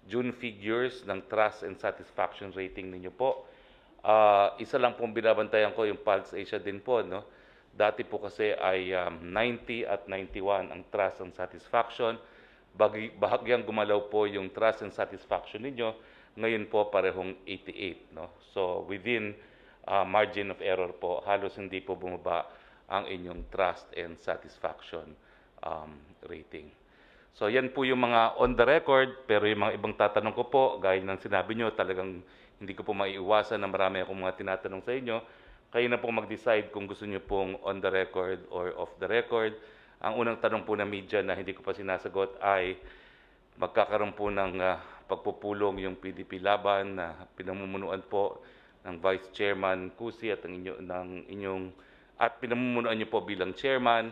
June figures ng trust and satisfaction rating ninyo po. Isa lang pong binabantayan ko yung Pulse Asia din po. No? Dati po kasi ay 90 at 91 ang trust and satisfaction. Bahagyang gumalaw po yung trust and satisfaction ninyo. Ngayon po parehong 88. No? So within margin of error po, halos hindi po bumaba ang inyong trust and satisfaction rating. So yan po yung mga on the record, pero yung mga ibang tatanong ko po, gaya ng sinabi nyo, talagang hindi ko po maiiwasan na marami akong mga tinatanong sa inyo. Kayo na po mag-decide kung gusto nyo pong on the record or off the record. Ang unang tanong po ng media na hindi ko pa sinasagot ay magkakaroon po ng pagpupulong yung PDP laban na pinamumunuan po ng Vice Chairman Cusi at pinamumunuan niyo po bilang chairman,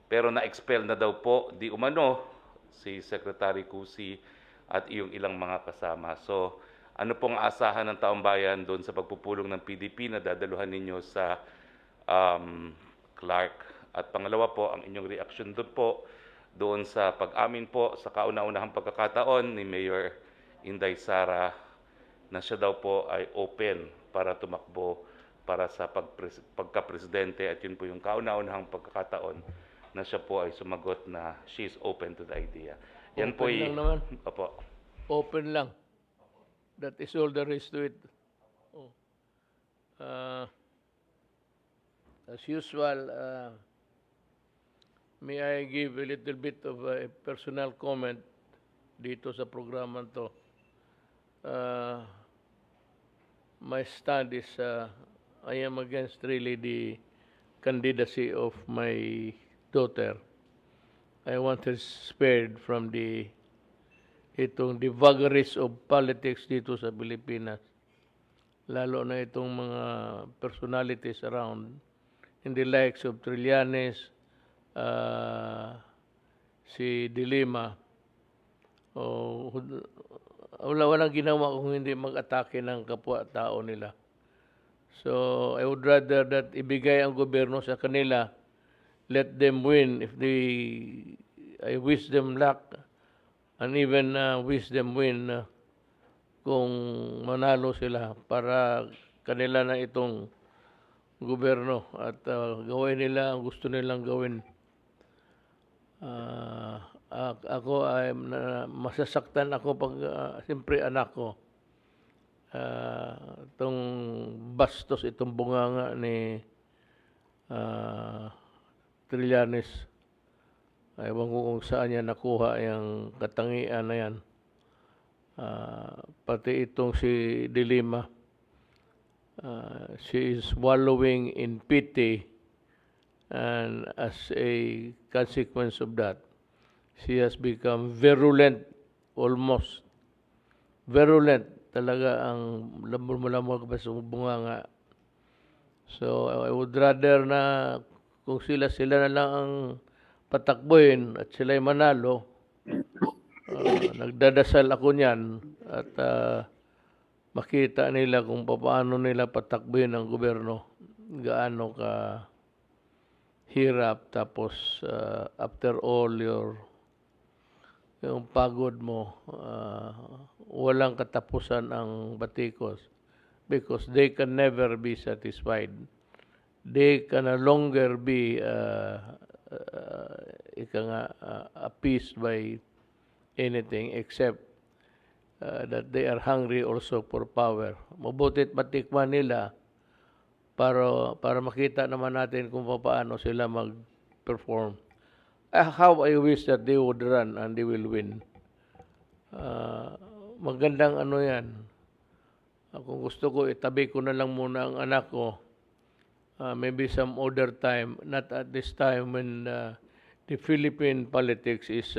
pero na-expel na daw po di umano si Secretary Cusi at iyong ilang mga kasama. So, ano pong aasahan ng taong bayan doon sa pagpupulong ng PDP na dadaluhan ninyo sa Clark? At pangalawa po, ang inyong reaksyon doon po doon sa pag-amin po sa kauna-unahang pagkakataon ni Mayor Inday Sara na siya daw po ay open para tumakbo para sa pagka-presidente at yun po yung kauna-unahang pagkakataon na siya po ay sumagot na she is open to the idea. Yan po Open lang naman. Opo. Open lang. That is all there is to it. As usual, may I give a little bit of a personal comment dito sa programa to. My stand is I am against really the candidacy of my daughter. I want her spared from the vagaries of politics dito sa Pilipinas. Lalo na itong mga personalities around in the likes of Trillanes, si De Lima. Walang ginawa kung hindi mag-atake ng kapwa-tao nila. So, I would rather that ibigay ang gobyerno sa kanila, let them win. I wish them luck, and even wish them win kung manalo sila para kanila na itong gobyerno at gawin nila ang gusto nilang gawin. Ako ay masasaktan ako pag siyempre anak ko. Itong bastos, itong bunganga ni Trillanes. Ewan ko kung saan niya nakuha yung katangian na yan. Pati itong si De Lima. She is wallowing in pity And as a consequence of that, she has become virulent, almost virulent talaga ang lamor-malamor pa sa bunganga. So I would rather na kung sila na lang ang patakbuhin at sila'y manalo, nagdadasal ako niyan at makita nila kung paano nila patakbuhin ang gobyerno, gaano ka hirap, tapos after all yung pagod mo, walang katapusan ang batikos because they can never be satisfied. They can no longer be appeased by anything except that they are hungry also for power. Mabutit matikman nila para makita naman natin kung paano sila mag-perform. How I wish that they would run and they will win. Magandang ano yan. Kung gusto ko, itabi ko na lang muna ang anak ko. Maybe some other time, not at this time when the Philippine politics is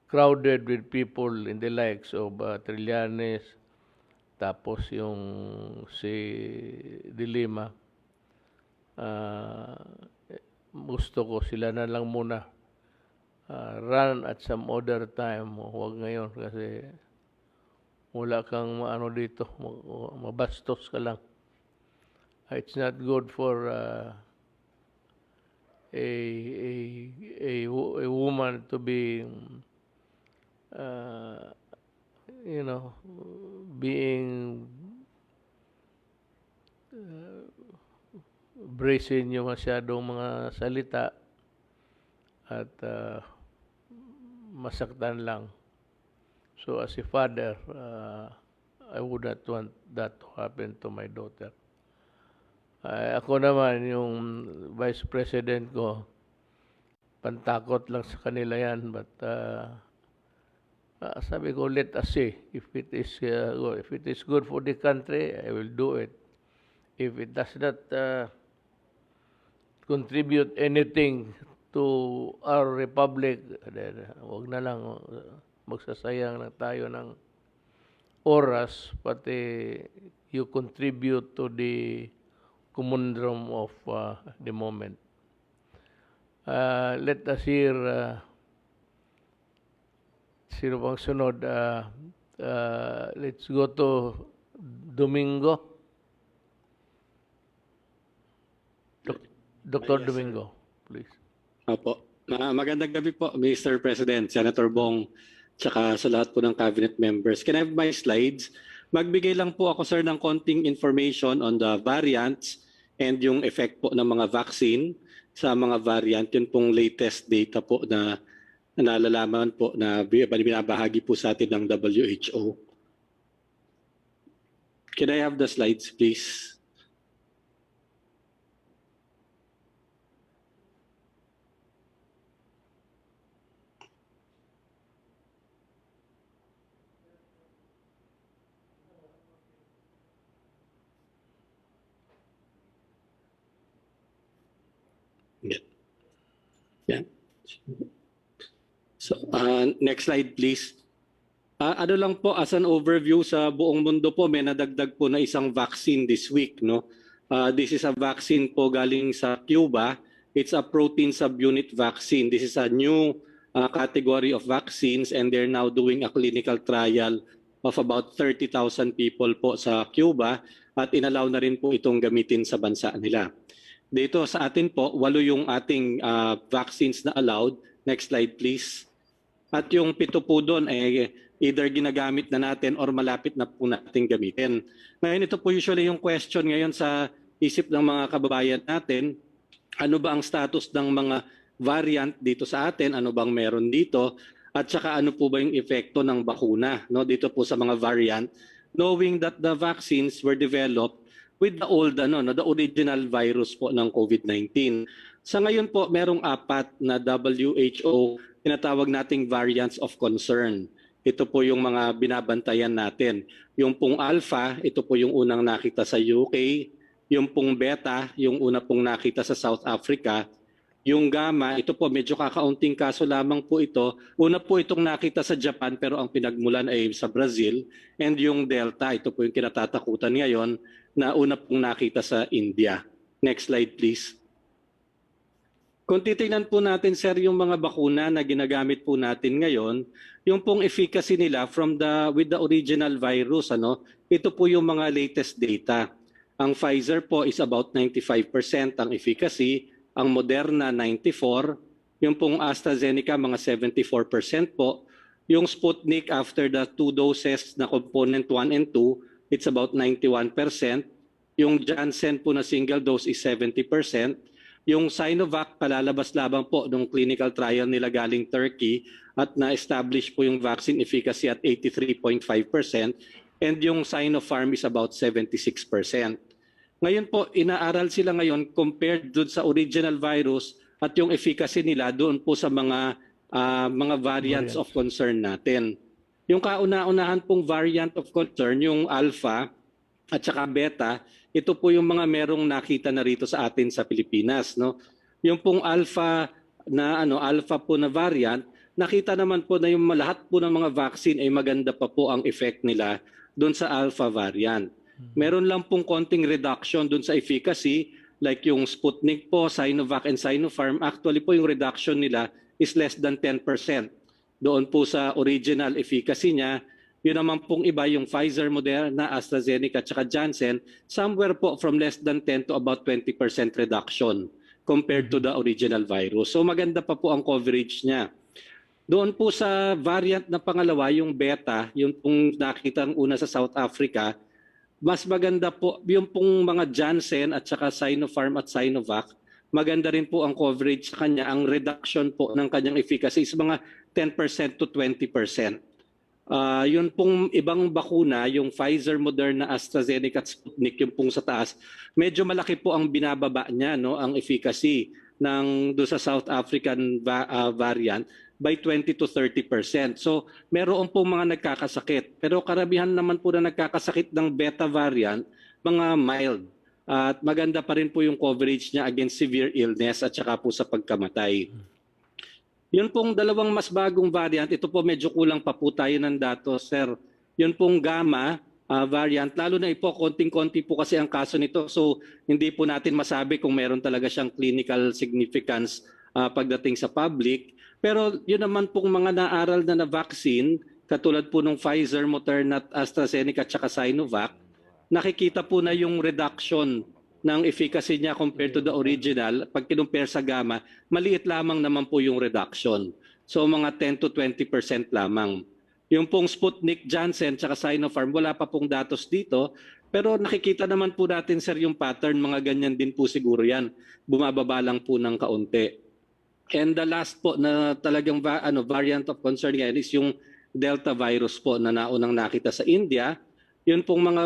crowded with people in the likes of Trillanes, tapos yung si Dilima. Gusto ko sila na lang muna. Run at some other time. Huwag ngayon kasi wala kang maano dito. Mabastos ka lang. It's not good for a woman to be being brazen yung masyadong mga salita at masaktan lang. So as a father, I would not want that to happen to my daughter. Ako naman, yung vice president ko, pantakot lang sa kanila yan, but sabi ko, let us see if it is good for the country, I will do it. If it does not contribute anything to our republic, then wag na lang, magsasayang na tayo ng oras, pati you contribute to the conundrum of the moment. Let us hear sino bang sunod. Let's go to Domingo. Dr. Domingo, please. Opo. Magandang gabi po, Mr. President, Senator Bong, tsaka sa lahat po ng cabinet members. Can I have my slides? Magbigay lang po ako, sir, ng konting information on the variants and yung effect po ng mga vaccine sa mga variant. Yun pong latest data po na nalalaman po na binabahagi po sa atin ng WHO. Can I have the slides, please? Yeah. So, next slide please. Ano lang po as an overview sa buong mundo po, may nadagdag po na isang vaccine this week, no? This is a vaccine po galing sa Cuba. It's a protein subunit vaccine. This is a new category of vaccines and they're now doing a clinical trial of about 30,000 people po sa Cuba at inallow na rin po itong gamitin sa bansa nila. Dito sa atin po, 8 yung ating vaccines na allowed. Next slide please. At yung 7 po doon ay either ginagamit na natin or malapit na po natin gamitin. Ngayon ito po usually yung question ngayon sa isip ng mga kababayan natin. Ano ba ang status ng mga variant dito sa atin? Ano bang meron dito? At saka ano po ba yung epekto ng bakuna, no, dito po sa mga variant? Knowing that the vaccines were developed with the old, the original virus po ng COVID-19. Sa ngayon po, merong 4 na WHO tinatawag nating variants of concern. Ito po yung mga binabantayan natin. Yung pong alpha, ito po yung unang nakita sa UK, Yung pong beta, yung una pong nakita sa South Africa. Yung gamma, ito po medyo kakaunting kaso lamang po ito. Una po itong nakita sa Japan pero ang pinagmulan ay sa Brazil. And yung delta, ito po yung kinatatakutan ngayon na una pong nakita sa India. Next slide please. Kung titingnan po natin sir yung mga bakuna na ginagamit po natin ngayon, yung pong efficacy nila with the original virus, ito po yung mga latest data. Ang Pfizer po is about 95% ang efficacy, ang Moderna 94%, yung pong AstraZeneca mga 74% po, yung Sputnik after the 2 doses na component 1 and 2, it's about 91%, yung Janssen po na single dose is 70%, yung Sinovac palalabas labang po nung clinical trial nila galing Turkey at na-establish po yung vaccine efficacy at 83.5%, and yung Sinopharm is about 76%. Ngayon po, inaaral sila ngayon compared doon sa original virus at yung efficacy nila doon po sa mga variants of concern natin. Yung kauna-unahan pong variant of concern, yung alpha at saka beta, ito po yung mga merong nakita na rito sa atin sa Pilipinas. No? Yung pong alpha po na variant, nakita naman po na yung lahat po ng mga vaccine ay maganda pa po ang effect nila doon sa alpha variant. Meron lang pong konting reduction dun sa efficacy, like yung Sputnik po, Sinovac and Sinopharm, actually po yung reduction nila is less than 10%. Doon po sa original efficacy niya, yun naman pong iba, yung Pfizer, Moderna, AstraZeneca, at saka Janssen, somewhere po from less than 10 to about 20% reduction compared to the original virus. So maganda pa po ang coverage niya. Doon po sa variant na pangalawa, yung beta, yung pong nakita ng una sa South Africa, mas maganda po yung pong mga Janssen at saka Sinopharm at Sinovac, maganda rin po ang coverage sa kanya. Ang reduction po ng kanyang efficacy is mga 10% to 20%. Yun pong ibang bakuna, yung Pfizer, Moderna, AstraZeneca at Sputnik, yung pong sa taas, medyo malaki po ang binababa niya, ang efficacy ng do sa South African variant by 20 to 30%. So meron pong mga nagkakasakit. Pero karamihan naman po na nagkakasakit ng beta variant, mga mild. At maganda pa rin po yung coverage niya against severe illness at saka po sa pagkamatay. Yun pong dalawang mas bagong variant, ito po medyo kulang pa po tayo ng datos, sir. Yun pong gamma variant, lalo na po konting-konti po kasi ang kaso nito. So hindi po natin masabi kung meron talaga siyang clinical significance pagdating sa public. Pero yun naman pong mga naaral na vaccine, katulad po ng Pfizer, Moderna, AstraZeneca at saka Sinovac, nakikita po na yung reduction ng efficacy niya compared to the original. Pag kinumpare sa gamma, maliit lamang naman po yung reduction. So mga 10 to 20% lamang. Yung pong Sputnik, Janssen, at Sinopharm, wala pa pong datos dito. Pero nakikita naman po natin, sir, yung pattern, mga ganyan din po siguro yan. Bumababa lang po ng kaunti. And the last po na talagang variant of concern ngayon is yung Delta virus po na naunang nakita sa India. Yun pong mga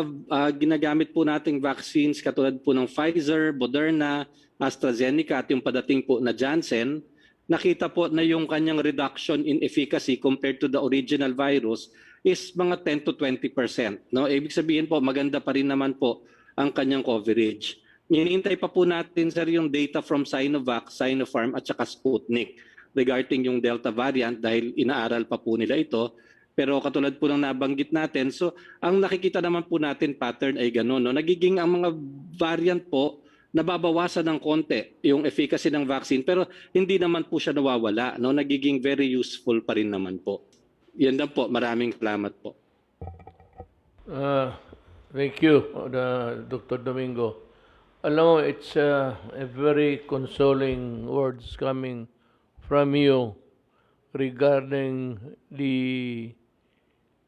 ginagamit po nating vaccines katulad po ng Pfizer, Moderna, AstraZeneca at yung padating po na Janssen, nakita po na yung kanyang reduction in efficacy compared to the original virus is mga 10 to 20%. No? Ibig sabihin po, maganda pa rin naman po ang kanyang coverage. Hinihintay pa po natin, sir, yung data from Sinovac, Sinopharm at saka Sputnik regarding yung Delta variant dahil inaaral pa po nila ito. Pero katulad po ng nabanggit natin, so ang nakikita naman po natin pattern ay gano'n. No? Nagiging ang mga variant po, nababawasan ng konti yung efficacy ng vaccine pero hindi naman po siya nawawala. No? Nagiging very useful pa rin naman po. Yan lang po. Maraming salamat po. Thank you, Dr. Domingo. Alam mo, it's a very consoling words coming from you regarding the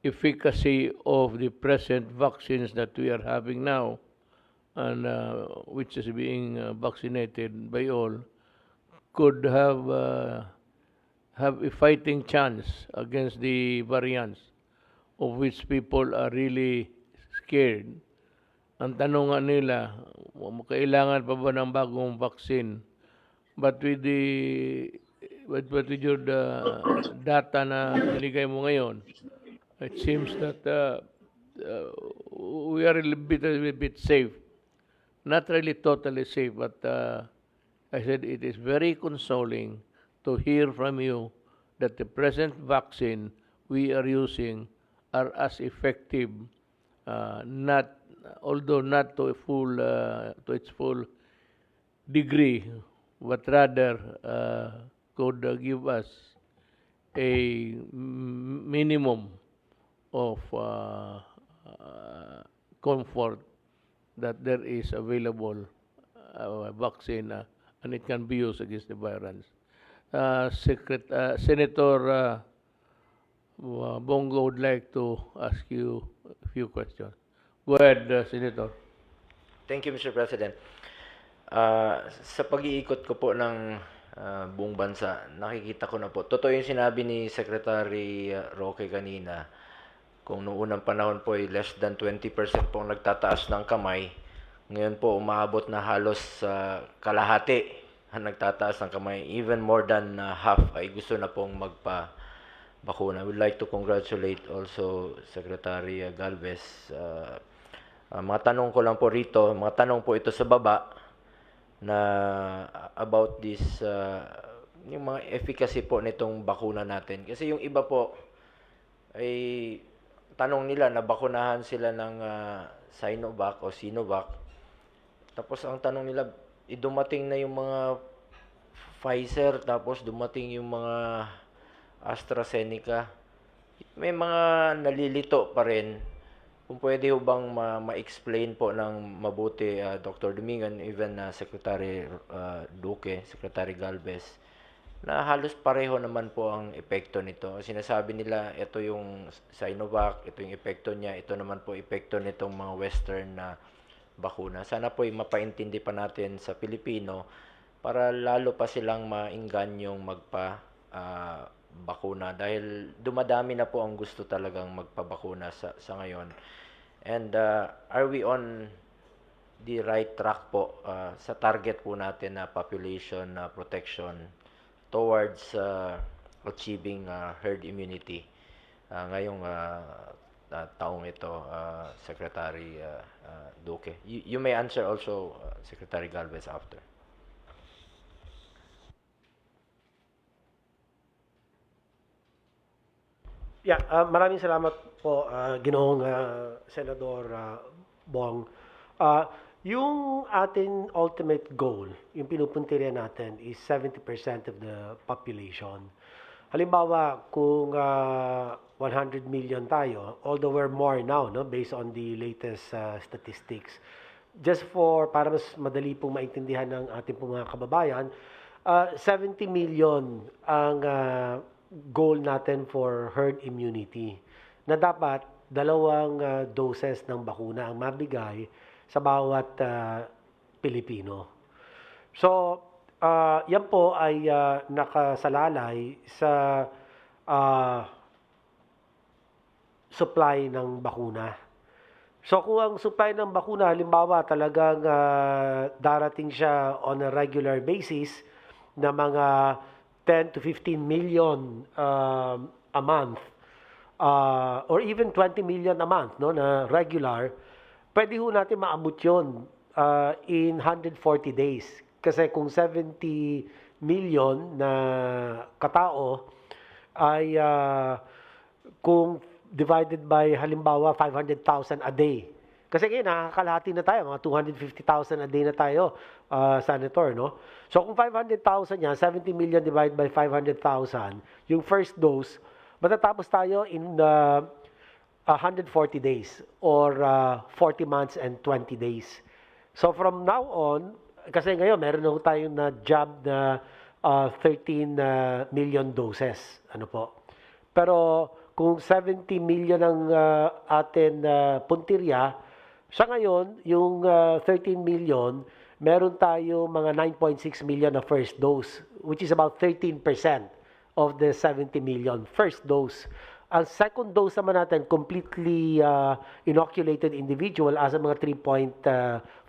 efficacy of the present vaccines that we are having now, and which is being vaccinated by all, could have a fighting chance against the variants of which people are really scared. Ang tanong nga nila, kailangan pa ba ng bagong vaccine? But with your data na niligay mo ngayon, it seems that we are a little bit safe not really totally safe, but I said it is very consoling to hear from you that the present vaccine we are using are as effective, not although not to a full to its full degree, but rather could give us a minimum of comfort that there is available vaccine and it can be used against the virus. Senator Bongo would like to ask you a few questions. Go ahead, Senator. Thank you, Mr. President. Sa pag-iikot ko po ng buong bansa, nakikita ko na po. Totoo yung sinabi ni Secretary Roque kanina. Kung noong unang panahon po ay less than 20% po ang nagtataas ng kamay, ngayon po umaabot na halos kalahati ang nagtataas ng kamay. Even more than half ay gusto na pong magpa-bakuna. I would like to congratulate also Secretary Galvez. Mga tanong ko lang po rito, mga tanong po ito sa baba na about this, yung mga efficacy po nitong bakuna natin. Kasi yung iba po ay tanong nila na bakunahan sila ng Sinovac o Sinovac. Tapos ang tanong nila, dumating na yung mga Pfizer, tapos dumating yung mga AstraZeneca. May mga nalilito pa rin. Kung pwede ho bang ma-explain po ng mabuti Dr. Domingo, even Secretary Duque, Secretary Galvez, na halos pareho naman po ang epekto nito. Sinasabi nila, ito yung Sinovac, ito yung epekto niya, ito naman po epekto nitong mga Western na bakuna. Sana po mapaintindi pa natin sa Pilipino para lalo pa silang mainganyong bakuna dahil dumadami na po ang gusto talagang magpabakuna sa ngayon. And are we on the right track po sa target po natin na population protection towards achieving herd immunity ngayong taong ito, Secretary Duque? You may answer also, Secretary Galvez, after. Yeah, maraming salamat po, Ginoong Senador Bong. Yung ating ultimate goal, yung pinupuntirya natin is 70% of the population. Halimbawa, kung 100 million tayo, although we're more now, no, based on the latest statistics, just para mas madali pong maintindihan ng ating mga kababayan, 70 million ang goal natin for herd immunity, na dapat 2 doses ng bakuna ang mabigay sa bawat Pilipino. So, yan po ay nakasalalay sa supply ng bakuna. So, kung ang supply ng bakuna, halimbawa talagang darating siya on a regular basis na mga 10 to 15 million a month, or even 20 million a month, no, na regular, pwede ho natin maabot yun in 140 days. Kasi kung 70 million na katao ay kung divided by halimbawa 500,000 a day. Kasi ngayon nakakalahati na tayo, mga 250,000 a day na tayo, Senator, no? So kung 500,000 yan, 70 million divided by 500,000, yung first dose, matatapos tayo in 140 days or 40 months and 20 days. So from now on, kasi ngayon meron na tayong na-job na 13 million doses. Ano po? Pero kung 70 million ang atin puntirya, sa ngayon, yung 13 million, meron tayo mga 9.6 million na first dose, which is about 13% of the 70 million first dose. Ang second dose naman natin, completely inoculated individual, as a mga 3.5,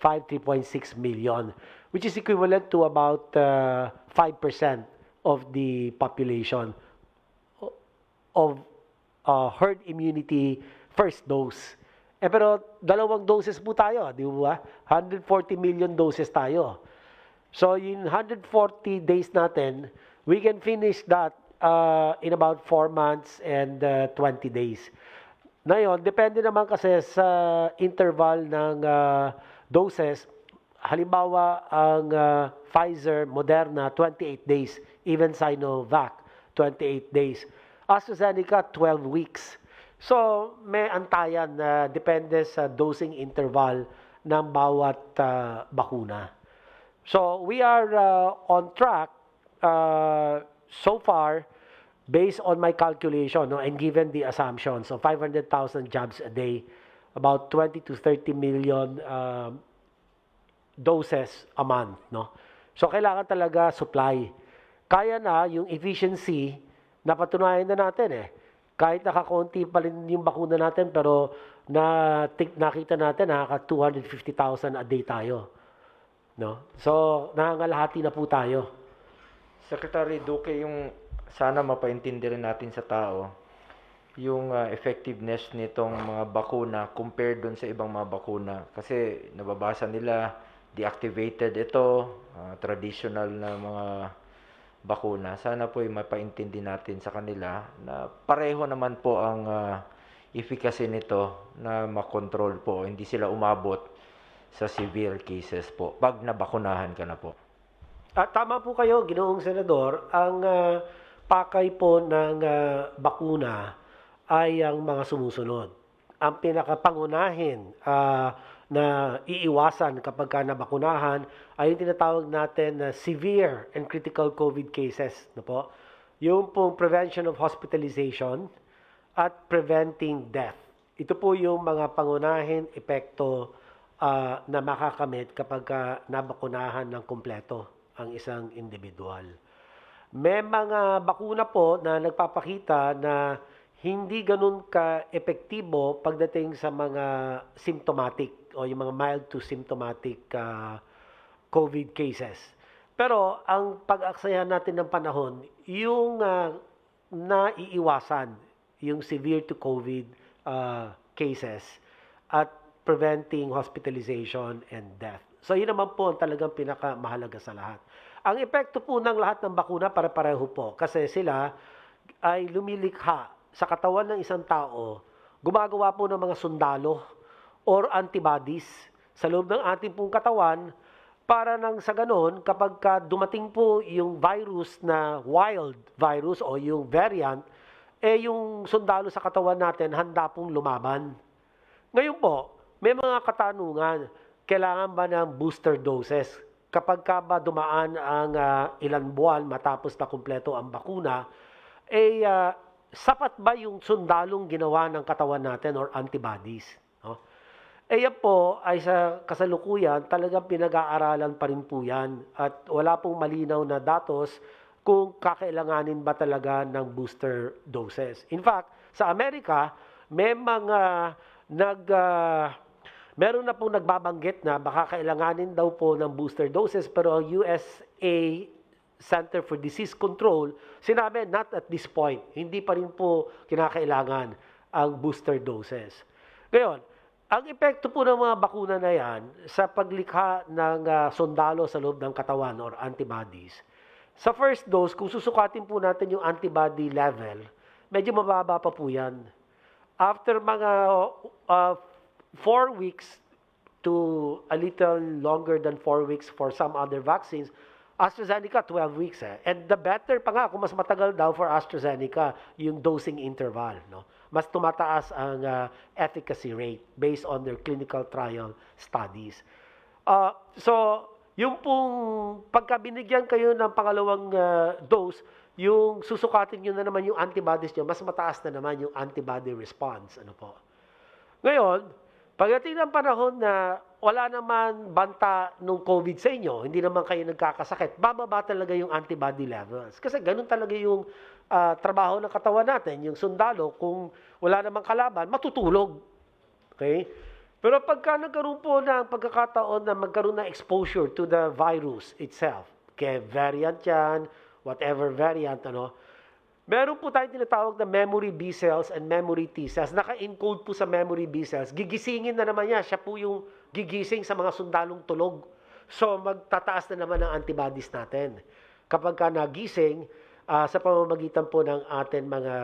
3.6 million, which is equivalent to about 5% of the population of herd immunity first dose. Pero 2 doses po tayo, di ba? 140 million doses tayo. So in 140 days natin, we can finish that in about 4 months and 20 days. Ngayon, depende naman kasi sa interval ng doses. Halimbawa, ang Pfizer, Moderna, 28 days. Even Sinovac, 28 days. AstraZeneca, 12 weeks. So, may antayan na depende sa dosing interval ng bawat bakuna. So, we are on track so far based on my calculation, no, and given the assumption. So, 500,000 jobs a day, about 20 to 30 million doses a month, no? So, kailangan talaga supply. Kaya na yung efficiency, napatunayan na natin eh. Kahit nakakonti pa rin yung bakuna natin, pero nakita natin nakaka 250,000 a day tayo. No? So, nangangalahati na po tayo. Secretary Duque, yung sana mapaintindi rin natin sa tao, yung effectiveness nitong mga bakuna compared dun sa ibang mga bakuna. Kasi nababasa nila, deactivated ito, traditional na mga bakuna. Sana po ay mapaintindi natin sa kanila na pareho naman po ang efficacy nito na makontrol po. Hindi sila umabot sa severe cases po pag nabakunahan ka na po. Tama po kayo, Ginoong Senador. Ang pakay po ng bakuna ay ang mga sumusunod. Ang pinakapangunahin na iiwasan kapag ka nabakunahan ay yung tinatawag natin na severe and critical COVID cases. No po? Yung pong prevention of hospitalization at preventing death. Ito po yung mga pangunahin epekto na makakamit kapag nabakunahan ng kumpleto ang isang individual. May mga bakuna po na nagpapakita na hindi ganun ka-epektibo pagdating sa mga symptomatic o yung mga mild to symptomatic COVID cases. Pero ang pag-aksayahan natin ng panahon, yung naiiwasan, yung severe to COVID cases at preventing hospitalization and death. So yun naman po ang talagang pinakamahalaga sa lahat. Ang epekto po ng lahat ng bakuna pare-pareho po kasi sila ay lumilikha sa katawan ng isang tao, gumagawa po ng mga sundalo or antibodies sa loob ng ating pong katawan para nang sa ganon, kapag dumating po yung virus na wild virus o yung variant, yung sundalo sa katawan natin handa pong lumaban. Ngayon po, may mga katanungan, kailangan ba ng booster doses? Kapag ba dumaan ang ilang buwan matapos na kumpleto ang bakuna, sapat ba yung sundalong ginawa ng katawan natin or antibodies? No? Yan po ay sa kasalukuyan talagang pinag-aaralan pa rin po yan at wala pong malinaw na datos kung kakailanganin ba talaga ng booster doses. In fact, sa Amerika, may mga meron na pong nagbabanggit na baka kailanganin daw po ng booster doses pero ang USA Center for Disease Control, sinabi, not at this point. Hindi pa rin po kinakailangan ang booster doses. Ngayon, ang epekto po ng mga bakuna na yan sa paglikha ng sundalo sa loob ng katawan or antibodies, sa first dose, kung susukatin po natin yung antibody level, medyo mababa pa po yan. After mga 4 weeks to a little longer than 4 weeks for some other vaccines, AstraZeneca, 12 weeks. And the better pa nga, kung mas matagal daw for AstraZeneca, yung dosing interval. No? Mas tumataas ang efficacy rate based on their clinical trial studies. So, yung pong pagka binigyan kayo ng pangalawang dose, yung susukatin nyo na naman yung antibodies nyo, mas mataas na naman yung antibody response. Ano po? Ngayon, pagdating ng panahon na wala naman banta nung COVID sa inyo, hindi naman kayo nagkakasakit, bababa talaga yung antibody levels. Kasi ganun talaga yung trabaho ng katawan natin, yung sundalo, kung wala namang kalaban, matutulog. Okay? Pero pagka nagkaroon po ng pagkakataon na magkaroon ng exposure to the virus itself, kaya variant yan, whatever variant, Meron po tayong tinatawag na memory B cells and memory T cells. Naka-encode po sa memory B cells. Gigisingin na naman niya. Siya po yung gigising sa mga sundalong tulog. So, magtataas na naman ang antibodies natin. Kapag ka nagising, sa pamamagitan po ng ating mga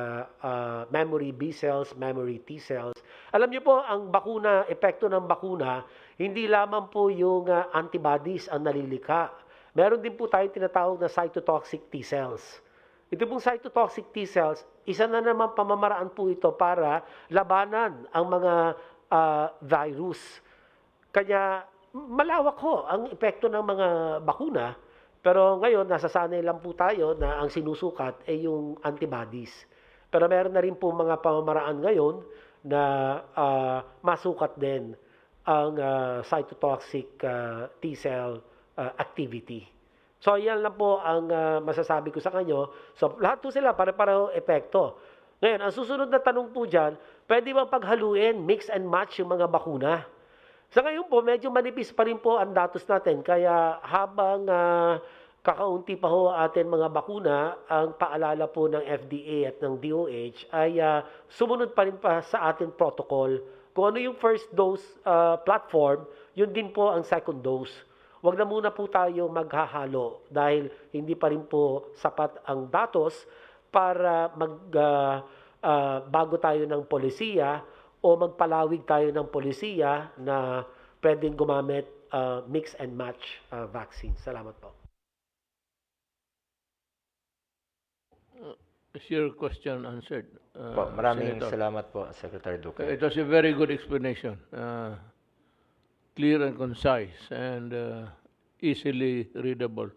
memory B cells, memory T cells. Alam niyo po, ang bakuna, epekto ng bakuna, hindi lamang po yung antibodies ang nalilika. Meron din po tayong tinatawag na cytotoxic T cells. Ito pong cytotoxic T cells, isa na naman pamamaraan po ito para labanan ang mga virus. Kanya malawak ho ang epekto ng mga bakuna, pero ngayon nasasanay lang po tayo na ang sinusukat ay yung antibodies. Pero meron na rin po mga pamamaraan ngayon na masukat din ang cytotoxic T cell activity. So, yan lang po ang masasabi ko sa kanyo. So, lahat po sila, pare-pareho epekto. Ngayon, ang susunod na tanong po dyan, pwede bang paghaluin, mix and match yung mga bakuna? Sa ngayon po, medyo manipis pa rin po ang datos natin. Kaya habang kakaunti pa ho atin mga bakuna, ang paalala po ng FDA at ng DOH ay sumunod pa rin pa sa ating protocol. Kung ano yung first dose platform, yun din po ang second dose. Huwag na muna po tayo maghahalo dahil hindi pa rin po sapat ang datos para bago tayo ng polisiya o magpalawig tayo ng polisiya na pwedeng gumamit mix and match vaccine. Salamat po. Is your question answered? Maraming Senator? salamat po, Secretary Duque. It was a very good explanation. Clear and concise and easily readable.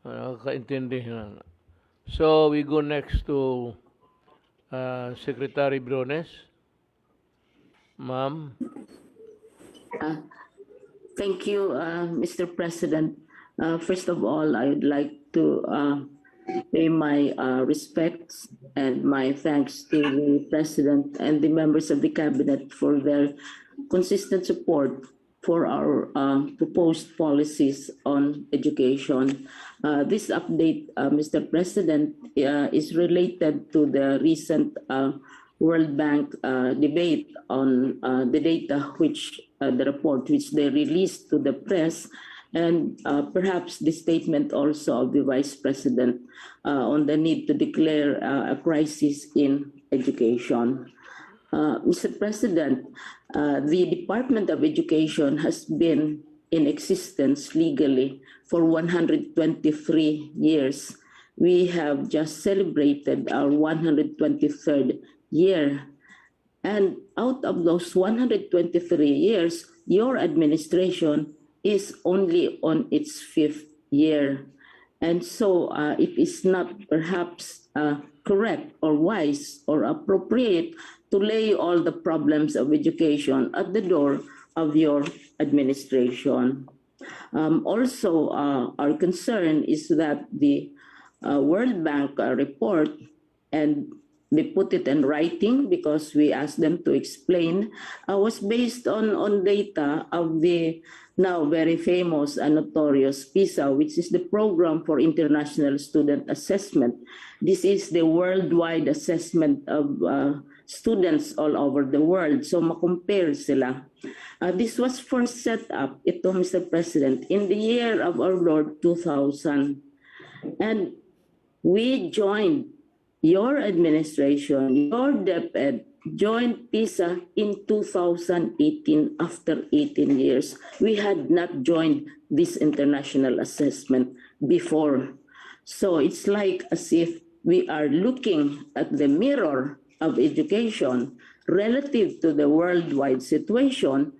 Nakakaintindihan. So we go next to Secretary Briones. Ma'am. Thank you, Mr. President. First of all, I would like to pay my respects and my thanks to the President and the members of the Cabinet for their consistent support for our proposed policies on education. This update, Mr. President, is related to the recent World Bank debate on the data the report which they released to the press, and perhaps the statement also of the Vice President on the need to declare a crisis in education. Mr. President, the Department of Education has been in existence legally for 123 years. We have just celebrated our 123rd year. And out of those 123 years, your administration is only on its 5th year. And so it is not perhaps correct or wise or appropriate to lay all the problems of education at the door of your administration. Also, our concern is that the World Bank report, and they put it in writing because we asked them to explain, was based on data of the now very famous and notorious PISA, which is the Program for International Student Assessment. This is the worldwide assessment of students all over the world. So makompare sila. This was first set up, ito Mr. President, in the year of our Lord 2000. And we joined your administration, your DepEd, joined PISA in 2018 after 18 years. We had not joined this international assessment before. So it's like as if we are looking at the mirror of education relative to the worldwide situation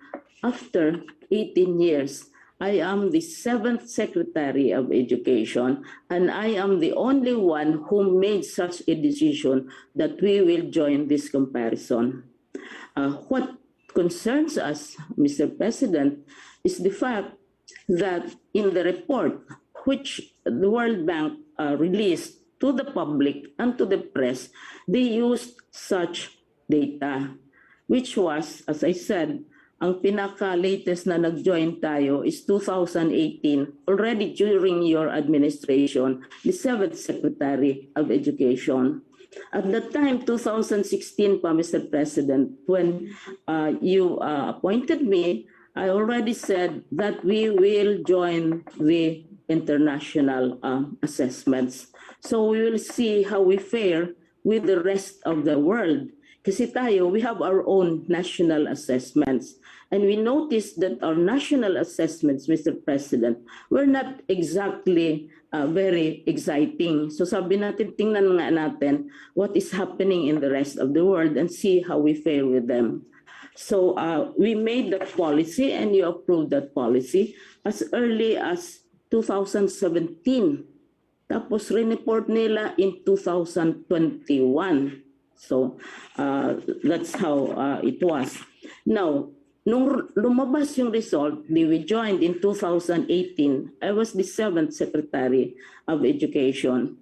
after 18 years. I am the 7th Secretary of Education, and I am the only one who made such a decision that we will join this comparison. What concerns us, Mr. President, is the fact that in the report which the World Bank released to the public and to the press, they used such data, which was, as I said, ang pinaka-latest na nag-join tayo is 2018, already during your administration, the 7th Secretary of Education. At that time, 2016 pa, Mr. President, when you appointed me, I already said that we will join the international assessments. So we will see how we fare with the rest of the world. Kasi tayo, we have our own national assessments. And we noticed that our national assessments, Mr. President, were not exactly very exciting. So sabi natin, tingnan nga natin what is happening in the rest of the world and see how we fare with them. So we made that policy and you approved that policy as early as 2017. Tapos report nila in 2021. So that's how it was. Now, nung lumabas yung result, we joined in 2018. I was the 7th Secretary of Education.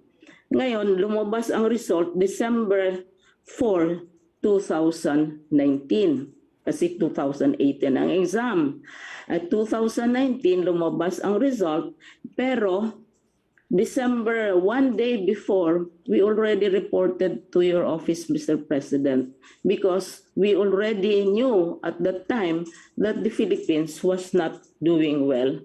Ngayon, lumabas ang result December 4, 2019. Kasi 2018 ang exam. At 2019, lumabas ang result, pero December, one day before, we already reported to your office, Mr. President, because we already knew at that time that the Philippines was not doing well.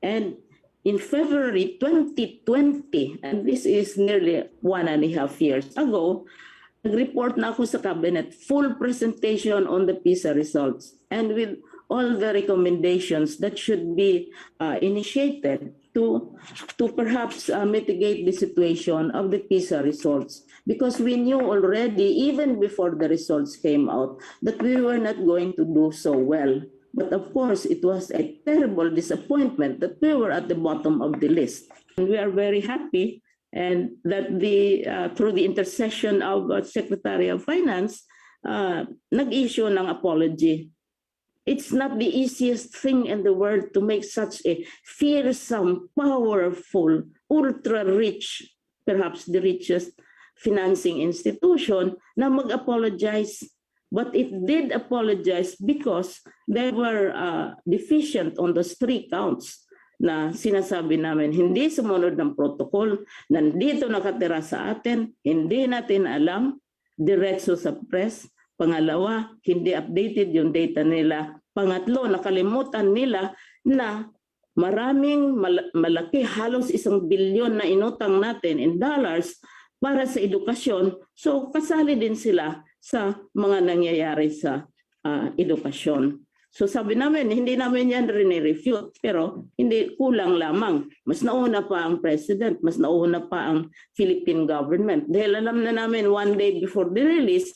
And in February 2020, and this is nearly 1.5 years ago, nag-report na ako sa cabinet, full presentation on the PISA results, and with all the recommendations that should be initiated to perhaps mitigate the situation of the PISA results. Because we knew already, even before the results came out, that we were not going to do so well. But of course, it was a terrible disappointment that we were at the bottom of the list. And we are very happy and that through the intercession of Secretary of Finance, nag-issue ng apology. It's not the easiest thing in the world to make such a fearsome, powerful, ultra-rich, perhaps the richest financing institution na mag-apologize. But it did apologize because they were deficient on those 3 counts na sinasabi namin, hindi sumunod ng protocol, nandito nakatira sa atin, hindi natin alam, diretso sa press. Pangalawa, hindi updated yung data nila. Pangatlo, nakalimutan nila na maraming malaki, halos 1 bilyon na inutang natin in dollars para sa edukasyon. So kasali din sila sa mga nangyayari sa edukasyon. So sabi namin, hindi namin yan rin-refute, pero hindi kulang lamang. Mas nauna pa ang President, mas nauna pa ang Philippine government. Dahil alam na namin one day before the release,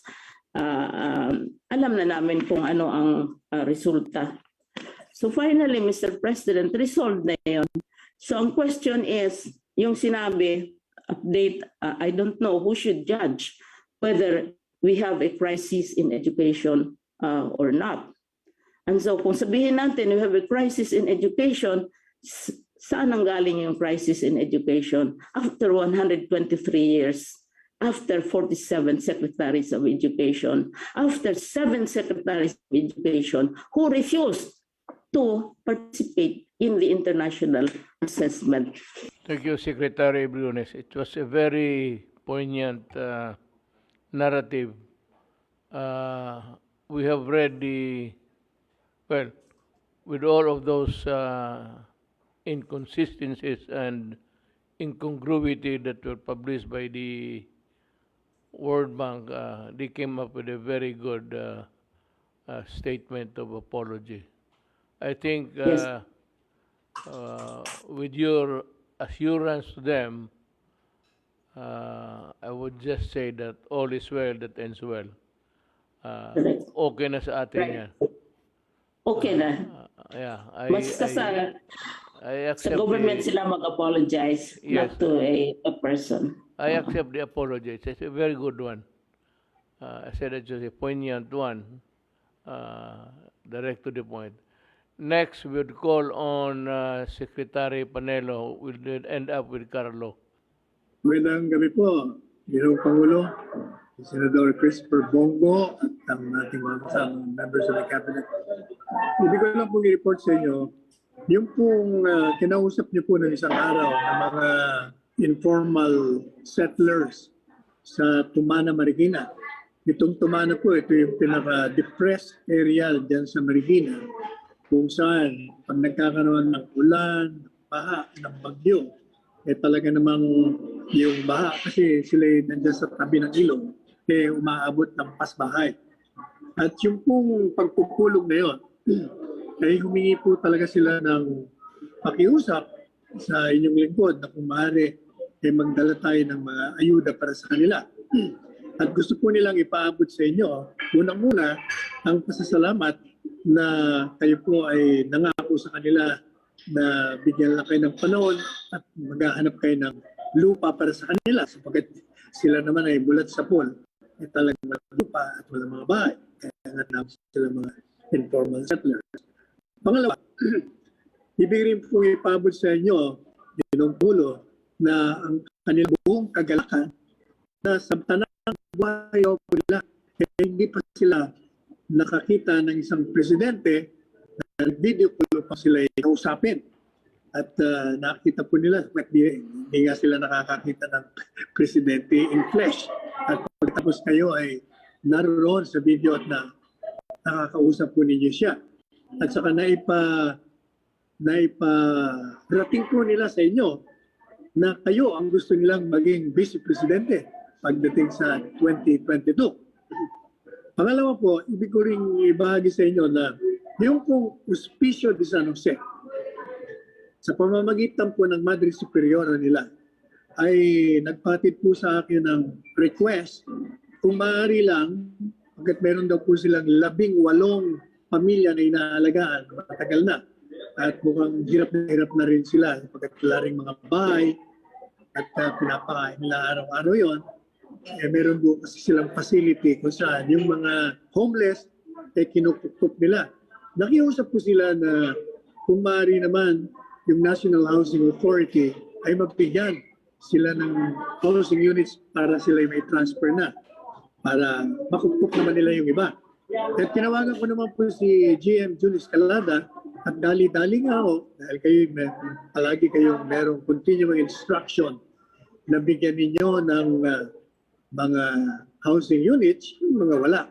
alam na namin kung ano ang resulta. So finally, Mr. President, resolved na yun. So ang question is, yung sinabi, update, I don't know who should judge whether we have a crisis in education or not. And so kung sabihin natin we have a crisis in education, saan ang galing yung crisis in education? After 123 years. After 47 secretaries of education, after 7 secretaries of education who refused to participate in the international assessment. Thank you, Secretary Briones. It was a very poignant narrative. We have read with all of those inconsistencies and incongruity that were published by the World Bank, they came up with a very good statement of apology. I think with your assurance to them, I would just say that all is well that ends well. Okay na sa atin yan. Okay na. Yeah, Basta sa government sila mag-apologize, yes, not to a person. I accept the apology. It's a very good one. I said it's just a poignant one, direct to the point. Next, we would call on Secretary Panelo. We'll end up with Carlo. Magandang gabi po, Ginoong Pangulo, Senador Christopher Bongo at ang ating mga kasamang members of the cabinet. Hindi ko lang pong i-report sa inyo, yung pong kinausap niyo po ng isang araw ng mga informal settlers sa Tumana, Marikina. Itong Tumana po, ito yung pinaka-depressed area dyan sa Marikina kung saan pag nagkakaroon ng ulan, baha, ng bagyo, talaga namang yung baha kasi sila nandiyan sa tabi ng ilog, umaabot ng pasbahay. At yung pong pagpupulong na yun, ay humingi po talaga sila ng pakiusap sa inyong lingkod na kung maaari magdala tayo ng mga ayuda para sa kanila. At gusto po nilang ipaabot sa inyo, unang-una, ang pasasalamat na kayo po ay nangako sa kanila na bigyan lang kayo ng panahon at maghahanap kayo ng lupa para sa kanila sapagkat sila naman ay bulat sa pool. Talagang walang lupa at walang mga bahay. Kaya nga sila mga informal settlers. Pangalawa, ibig rin po ipaabot sa inyo, Ginong Pulo, na ang kanilang buong kagalakan na sa tanang buhay po nila, hindi pa sila nakakita ng isang presidente na video call pa sila kausapin. At nakita po nila, hindi nga sila nakakakita ng presidente in flesh. At pagtapos kayo ay naroon sa video at nakakausap po ninyo siya. At saka naiparating po nila sa inyo na kayo ang gusto nilang maging vice presidente pagdating sa 2022. Pangalawa po, ibig ko rin ibahagi sa inyo na yung pong Hospicio de San Jose, sa pamamagitan po ng Madre Superiora nila, ay nagpatid po sa akin ng request kung maaari lang, pagkat meron daw po silang 18 pamilya na inaalagaan, matagal na. At mukhang hirap na rin sila pagkat wala rin mga bahay at pinapakain nila araw-araw yon. Meron po kasi silang facility kung saan yung mga homeless kinukukup nila. Nakiusap po sila na kung maaari naman yung National Housing Authority ay magbigyan sila ng housing units para sila may transfer na para makukup naman nila yung iba. At tinawagan ko naman po si GM Junis Calada at dali-dali nga ako dahil kayo palagi kayong merong continuing instruction na bigyan ninyo ng mga housing units, yung mga wala.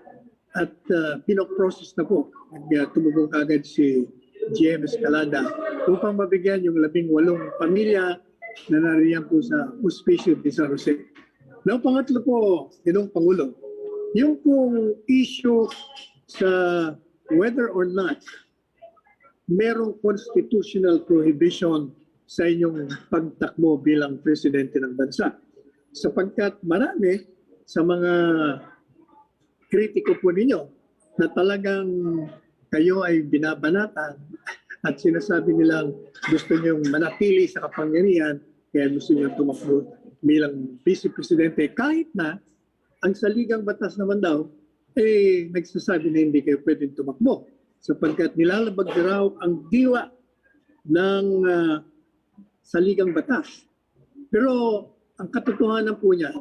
At pinoprocess na po. Tumugong kagad si GM Escalada upang mabigyan yung 18 pamilya na nariyan po sa Hospicio de San Jose. Now, pangatlo po, Ginong Pangulo, yung pong issue sa whether or not merong constitutional prohibition sa inyong pagtakbo bilang presidente ng bansa. Sapagkat marami sa mga kritiko po ninyo na talagang kayo ay binabanatan at sinasabi nilang gusto niyong manatili sa kapangyarihan kaya gusto niyong tumakbo bilang vice-presidente kahit na ang saligang batas naman daw nagsasabi na hindi kayo pwedeng tumakbo sapagkat nilalabag raw ang diwa ng saligang batas. Pero ang katotohanan po niya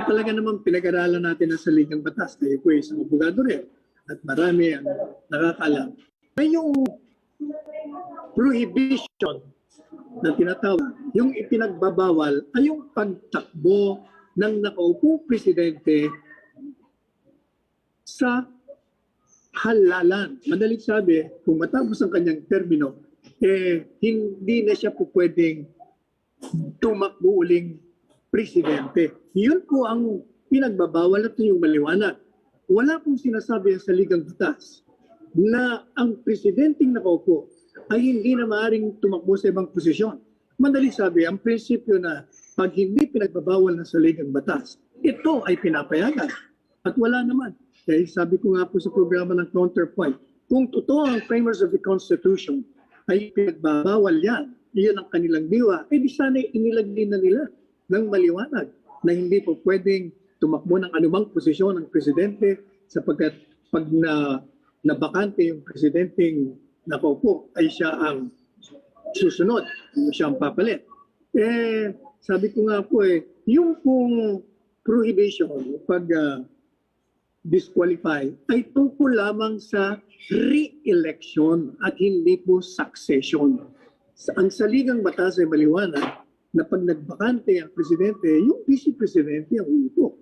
talaga naman pinag-aralan natin ang saligang batas. Kayo po isang abogado rin at marami ang nakakaalam. May yung prohibition na tinatawag, yung ipinagbabawal ay yung pagtakbo ng nakaupong presidente sa halalan. Madaling sabi, kung matapos ang kanyang termino, hindi na siya po pwedeng tumakbo uling presidente. Yun po ang pinagbabawal at yung maliwanag. Wala pong sinasabi sa ligang batas na ang presidenteng nakaupo ay hindi na maaaring tumakbo sa ibang posisyon. Madaling sabi, ang prinsipyo na pag hindi pinagbabawal ng saligang batas, ito ay pinapayagan. At wala naman. Kaya sabi ko nga po sa programa ng Counterpoint, kung totoo ang framers of the Constitution ay pinagbabawal yan, iyon ang kanilang diwa, di sana inilagay na nila ng maliwanag na hindi po pwedeng tumakbo ng anumang posisyon ng presidente sapagkat pag nabakante yung presidenteng nakaupo ay siya ang susunod, siya ang papalit. Sabi ko nga po yung pong prohibition, pag disqualify ay tungkol lamang sa re-election at hindi po succession. Ang saligang batas ay maliwanag na pag nagbakante ang presidente, yung vice presidente ang uupo.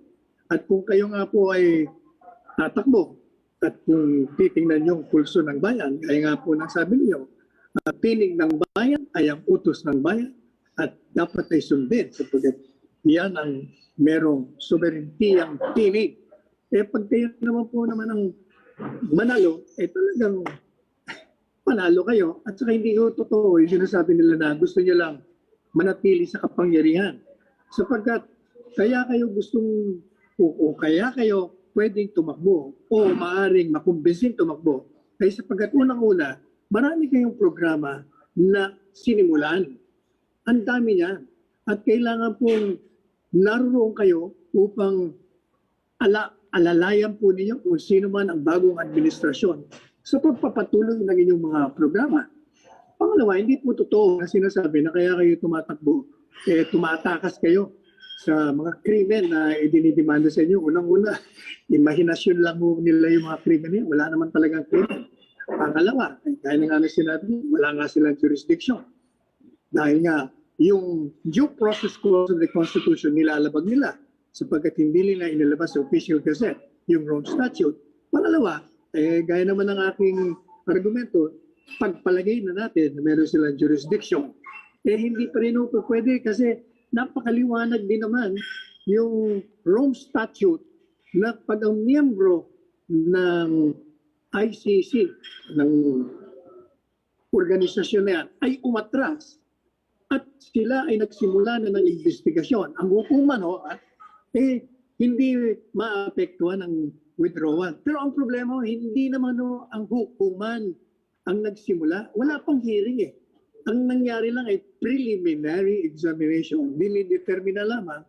At kung kayo nga po ay tatakbo at kung titingnan yung pulso ng bayan, kaya nga po nasabi niyo, tinig ng bayan ay ang utos ng bayan at dapat ay sundin sapagkat yan ang merong sovereignty ang tinig. Pag kayo naman po ang manalo, talagang panalo kayo at saka hindi ko totoo yung sinasabi nila na gusto nyo lang manatili sa kapangyarihan. Sapagkat kaya kayo gustong o kaya kayo pwedeng tumakbo o maaring makumbinsin tumakbo ay sapagkat unang-una, marami kayong programa na sinimulan. Ang dami niya. At kailangan pong naroon kayo upang alalayan po ninyo kung sino man ang bagong administrasyon sa pagpapatuloy ng inyong mga programa. Pangalawa, hindi po totoo na sinasabi na kaya kayo tumatakbo, tumatakas kayo sa mga krimen na idinidemanda sa inyo. Unang-una, imahinasyon lang mo nila yung mga krimen niya. Wala naman talagang krimen. Pangalawa, dahil nga na sinabi, wala nga silang jurisdiction. Dahil nga, yung due process clause of the Constitution nilalabag nila sapagkat hindi nila inilabas sa official gazette, yung Rome Statute. Pangalawa, gaya naman ng aking argumento, pagpalagay na natin na meron silang jurisdiction, hindi pa rin po pwede kasi napakaliwanag din naman yung Rome Statute na pag ang miyembro ng ICC, ng organisasyon na yan, ay umatras at sila ay nagsimula na ng investigasyon. Ang hukuman hindi maapektuhan ng withdrawal. Pero ang problema, hindi naman ang hukuman ang nagsimula. Wala pang hearing Ang nangyari lang ay preliminary examination. Dinidetermina lamang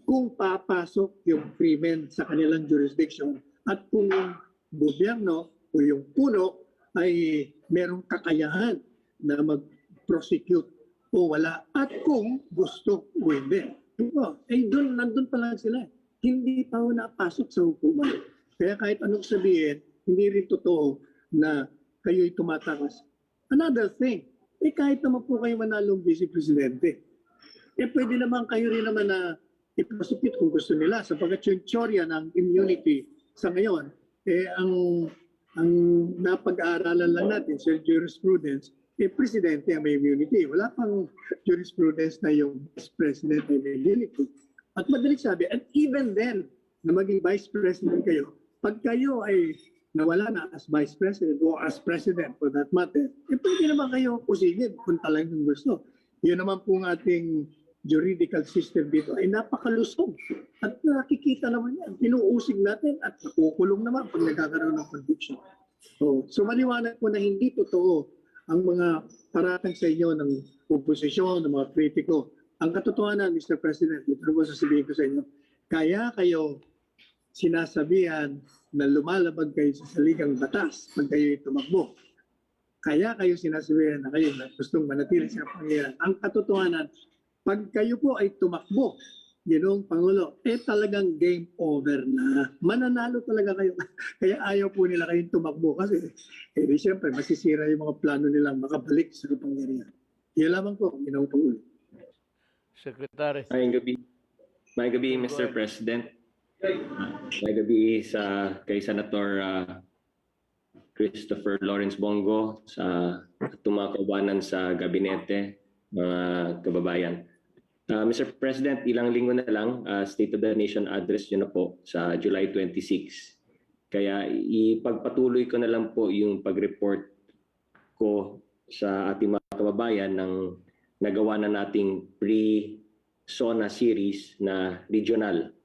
kung papasok yung krimen sa kanilang jurisdiction at kung yung gobyerno o yung puno ay merong kakayahan na mag-prosecute o wala at kung gusto o hindi. Nandun pa lang sila. Hindi pa napasok sa hukuman. Kaya kahit anong sabihin, hindi rin totoo na kayo'y tumatakas. Another thing, kahit naman po kayo manalong vice-presidente, pwede naman kayo rin naman na i-prosecute kung gusto nila sapagkat yung teorya ng immunity sa ngayon, ang napag-aaralan lang natin sa jurisprudence, presidente ang may immunity. Wala pang jurisprudence na yung vice president ay may immunity. At madaling sabi, and even then, na maging vice president kayo, pag kayo ay nawala na as vice president o as president for that matter, pwede naman kayo pusigin kung talagang gusto. Yun naman po ng ating juridical system dito ay napakalusog. At nakikita naman yan. Pinuusig natin at nakukulong naman pag nagkakaroon ng conviction. So maliwanag po na hindi totoo ang mga paratang sa inyo ng oposisyon, ng mga kritiko. Ang katotohanan, Mr. President, ito po sasabihin ko sa inyo, kaya kayo sinasabihan na lumalabag kayo sa saligang batas pag kayo tumakbo. Kaya kayo sinasabihan na kayo na gustong manatili sa pangyayari. Ang katotohanan, pag kayo po ay tumakbo, Ginoong Pangulo, talagang game over na. Mananalo talaga kayo. Kaya ayaw po nila kayong tumakbo kasi siyempre masisira yung mga plano nilang makabalik sa kapangyarihan. Yan lamang po, Ginoong Pangulo. Secretary. May gabi, Mr. President. May gabi kay Senator Christopher Lawrence Bongo, sa mga kababayan sa gabinete, mga kababayan. Mr. President, ilang linggo na lang, State of the Nation address nyo na po sa July 26. Kaya ipagpatuloy ko na lang po yung pag-report ko sa ating mga kababayan ng nagawa na nating pre-SONA series na regional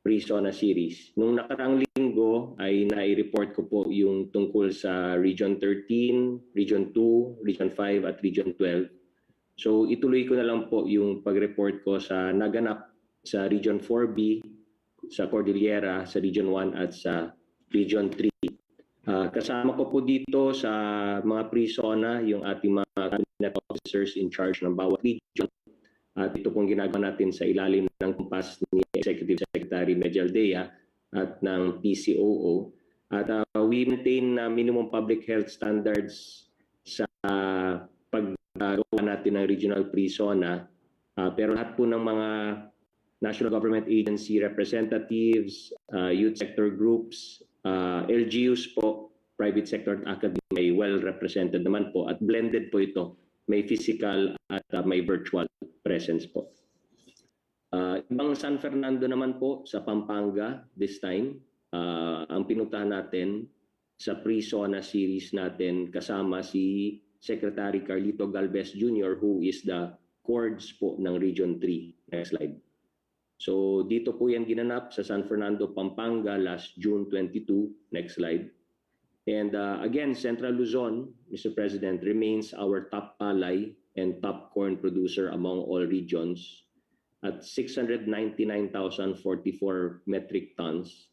pre-SONA series. Nung nakaraang linggo ay nai-report ko po yung tungkol sa Region 13, Region 2, Region 5 at Region 12. So ituloy ko na lang po yung pag-report ko sa naganap sa Region 4B, sa Cordillera, sa Region 1 at sa Region 3. Kasama ko po dito sa mga pre-SONA yung ating mga cabinet officers in charge ng bawat region. At ito pong ginagawa natin sa ilalim ng kumpas ni Executive Secretary Medjaldea at ng PCOO. At we maintain minimum public health standards sa paggawa natin ng regional pre-SONA. Pero lahat po ng mga national government agency representatives, youth sector groups, LGUs po, private sector at academia may well represented naman po at blended po ito. May physical at may virtual presence po. Ibang San Fernando naman po sa Pampanga this time, ang pinuntahan natin sa pre-SONA series natin kasama si Secretary Carlito Galvez Jr. who is the CORDS po ng Region 3. Next slide. So dito po yan ginanap sa San Fernando, Pampanga last June 22. Next slide. And again, Central Luzon, Mr. President, remains our top palay and top corn producer among all regions at 699,044 metric tons.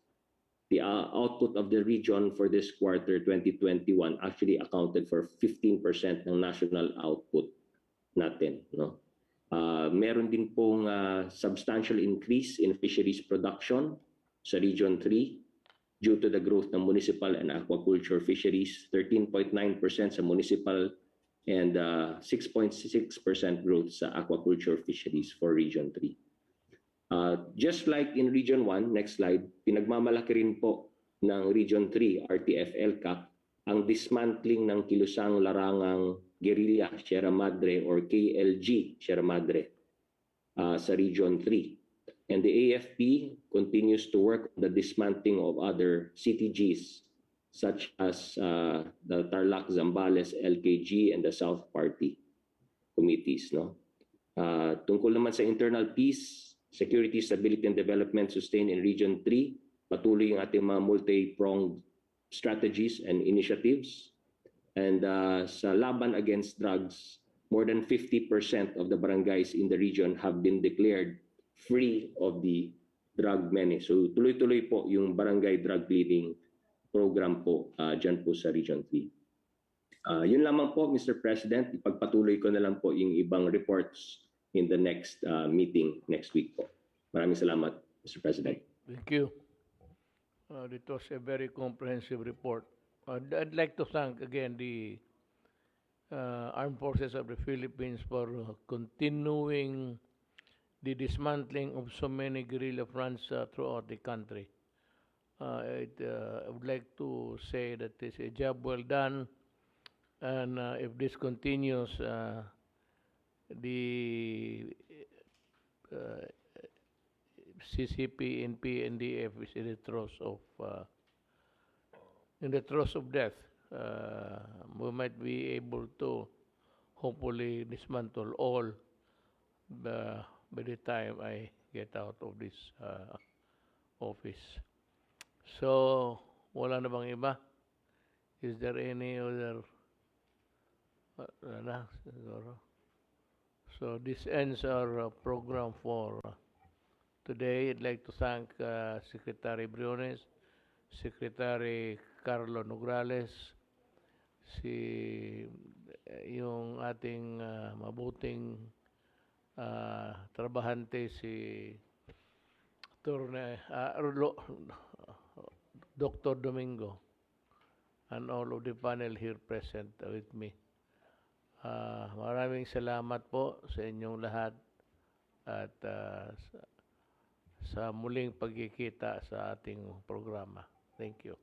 The output of the region for this quarter 2021 actually accounted for 15% ng national output natin. No? Meron din pong substantial increase in fisheries production sa Region 3 due to the growth ng municipal and aquaculture fisheries, 13.9% sa municipal and 6.6% growth sa aquaculture fisheries for Region 3. Just like in Region 1, next slide, pinagmamalaki rin po ng Region 3, RTF-LCAC, ang dismantling ng kilusang larangang guerrilla Sierra Madre or KLG Sierra Madre sa Region 3. And the AFP continues to work on the dismantling of other CTGs such as the Tarlac, Zambales, LKG, and the South Party committees. No? Tungkol naman sa internal peace, security, stability, and development sustained in Region 3, patuloy yung ating mga multi-pronged strategies and initiatives. And sa laban against drugs, more than 50% of the barangays in the region have been declared free of the drug menace. So tuloy-tuloy po yung barangay drug clearing program po dyan po sa Region 3. Yun lamang po, Mr. President. Ipagpatuloy ko na lang po yung ibang reports in the next meeting next week po. Maraming salamat, Mr. President. Thank you. It was a very comprehensive report. I'd like to thank again the Armed Forces of the Philippines for continuing the dismantling of so many guerrilla fronts throughout the country. I would like to say that it's a job well done, and if this continues, the CCP, NP, NDF is in the throes of death. We might be able to hopefully dismantle all by the time I get out of this office. So, wala na bang iba? Is there any other? Wala na, siguro. So, this ends our program for today. I'd like to thank Secretary Briones, Secretary Carlo Nograles, yung ating mabuting trabahante si Dr. Domingo, and all of the panel here present with me. Maraming salamat po sa inyong lahat at sa muling pagkikita sa ating programa. Thank you.